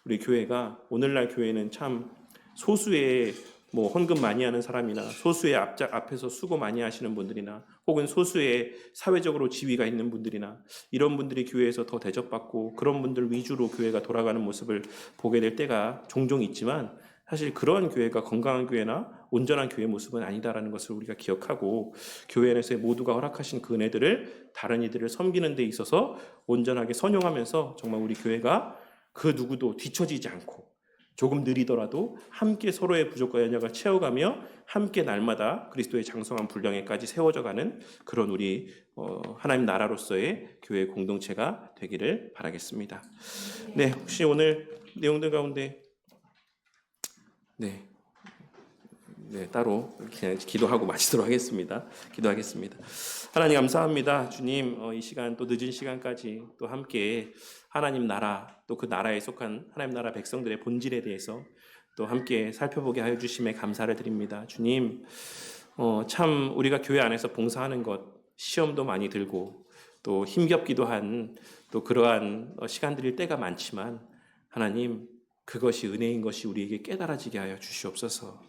우리 교회가, 오늘날 교회는 참 소수의 뭐 헌금 많이 하는 사람이나 소수의 앞에서 수고 많이 하시는 분들이나 혹은 소수의 사회적으로 지위가 있는 분들이나 이런 분들이 교회에서 더 대접받고 그런 분들 위주로 교회가 돌아가는 모습을 보게 될 때가 종종 있지만, 사실 그런 교회가 건강한 교회나 온전한 교회 모습은 아니다라는 것을 우리가 기억하고, 교회 안에서 모두가 허락하신 그 은혜들을 다른 이들을 섬기는 데 있어서 온전하게 선용하면서 정말 우리 교회가 그 누구도 뒤처지지 않고 조금 느리더라도 함께 서로의 부족과 연약을 채워가며 함께 날마다 그리스도의 장성한 분량에까지 세워져가는 그런 우리 하나님 나라로서의 교회 공동체가 되기를 바라겠습니다. 네, 혹시 오늘 내용들 가운데 따로 그냥 기도하고 마치도록 하겠습니다. 기도하겠습니다. 하나님 감사합니다. 주님, 이 시간 또 늦은 시간까지 또 함께 하나님 나라, 또 그 나라에 속한 하나님 나라 백성들의 본질에 대해서 또 함께 살펴보게 하여 주심에 감사를 드립니다. 주님, 참 우리가 교회 안에서 봉사하는 것, 시험도 많이 들고 또 힘겹기도 한 또 그러한 시간들일 때가 많지만, 하나님, 그것이 은혜인 것이 우리에게 깨달아지게 하여 주시옵소서.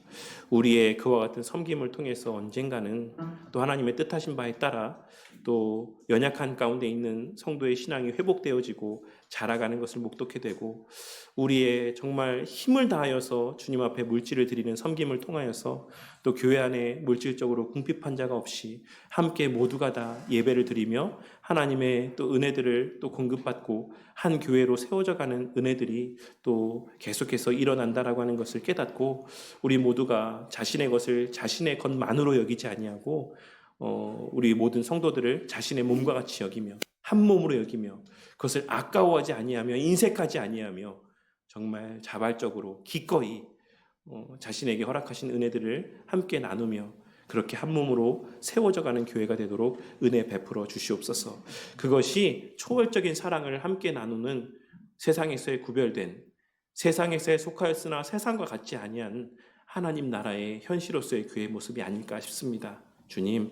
우리의 그와 같은 섬김을 통해서 언젠가는 또 하나님의 뜻하신 바에 따라 또 연약한 가운데 있는 성도의 신앙이 회복되어지고 자라가는 것을 목도게 되고, 우리의 정말 힘을 다하여서 주님 앞에 물질을 드리는 섬김을 통하여서 또 교회 안에 물질적으로 궁핍한 자가 없이 함께 모두가 다 예배를 드리며 하나님의 또 은혜들을 또 공급받고 한 교회로 세워져가는 은혜들이 또 계속해서 일어난다라고 하는 것을 깨닫고, 우리 모두가 자신의 것을 자신의 것만으로 여기지 아니하고 우리 모든 성도들을 자신의 몸과 같이 여기며 한 몸으로 여기며 그것을 아까워하지 아니하며 인색하지 아니하며 정말 자발적으로 기꺼이 자신에게 허락하신 은혜들을 함께 나누며 그렇게 한 몸으로 세워져가는 교회가 되도록 은혜 베풀어 주시옵소서. 그것이 초월적인 사랑을 함께 나누는 세상에서의 구별된, 세상에서의 속하였으나 세상과 같지 아니한 하나님 나라의 현실로서의 교회의 모습이 아닐까 싶습니다. 주님,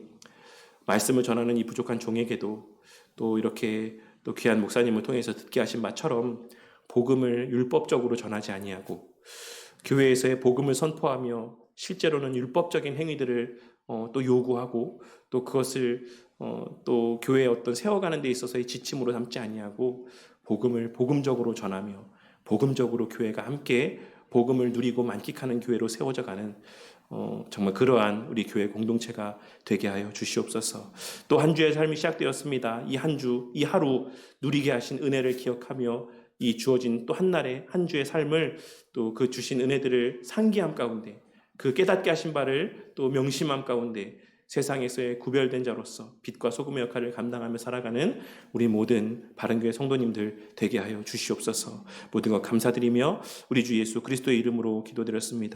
말씀을 전하는 이 부족한 종에게도 또 이렇게 또 귀한 목사님을 통해서 듣게 하신 바처럼 복음을 율법적으로 전하지 아니하고 교회에서의 복음을 선포하며 실제로는 율법적인 행위들을 또 요구하고 또 그것을 또 교회의 어떤 세워가는 데 있어서의 지침으로 삼지 아니하고 복음을 복음적으로 전하며 복음적으로 교회가 함께 복음을 누리고 만끽하는 교회로 세워져 가는 정말 그러한 우리 교회 공동체가 되게 하여 주시옵소서. 또 한 주의 삶이 시작되었습니다. 이 한 주, 이 하루 누리게 하신 은혜를 기억하며 이 주어진 또 한 날의 한 주의 삶을 또 그 주신 은혜들을 상기함 가운데 그 깨닫게 하신 바를 또 명심함 가운데 세상에서의 구별된 자로서 빛과 소금의 역할을 감당하며 살아가는 우리 모든 바른교회 성도님들 되게 하여 주시옵소서. 모든 것 감사드리며 우리 주 예수 그리스도의 이름으로 기도드렸습니다.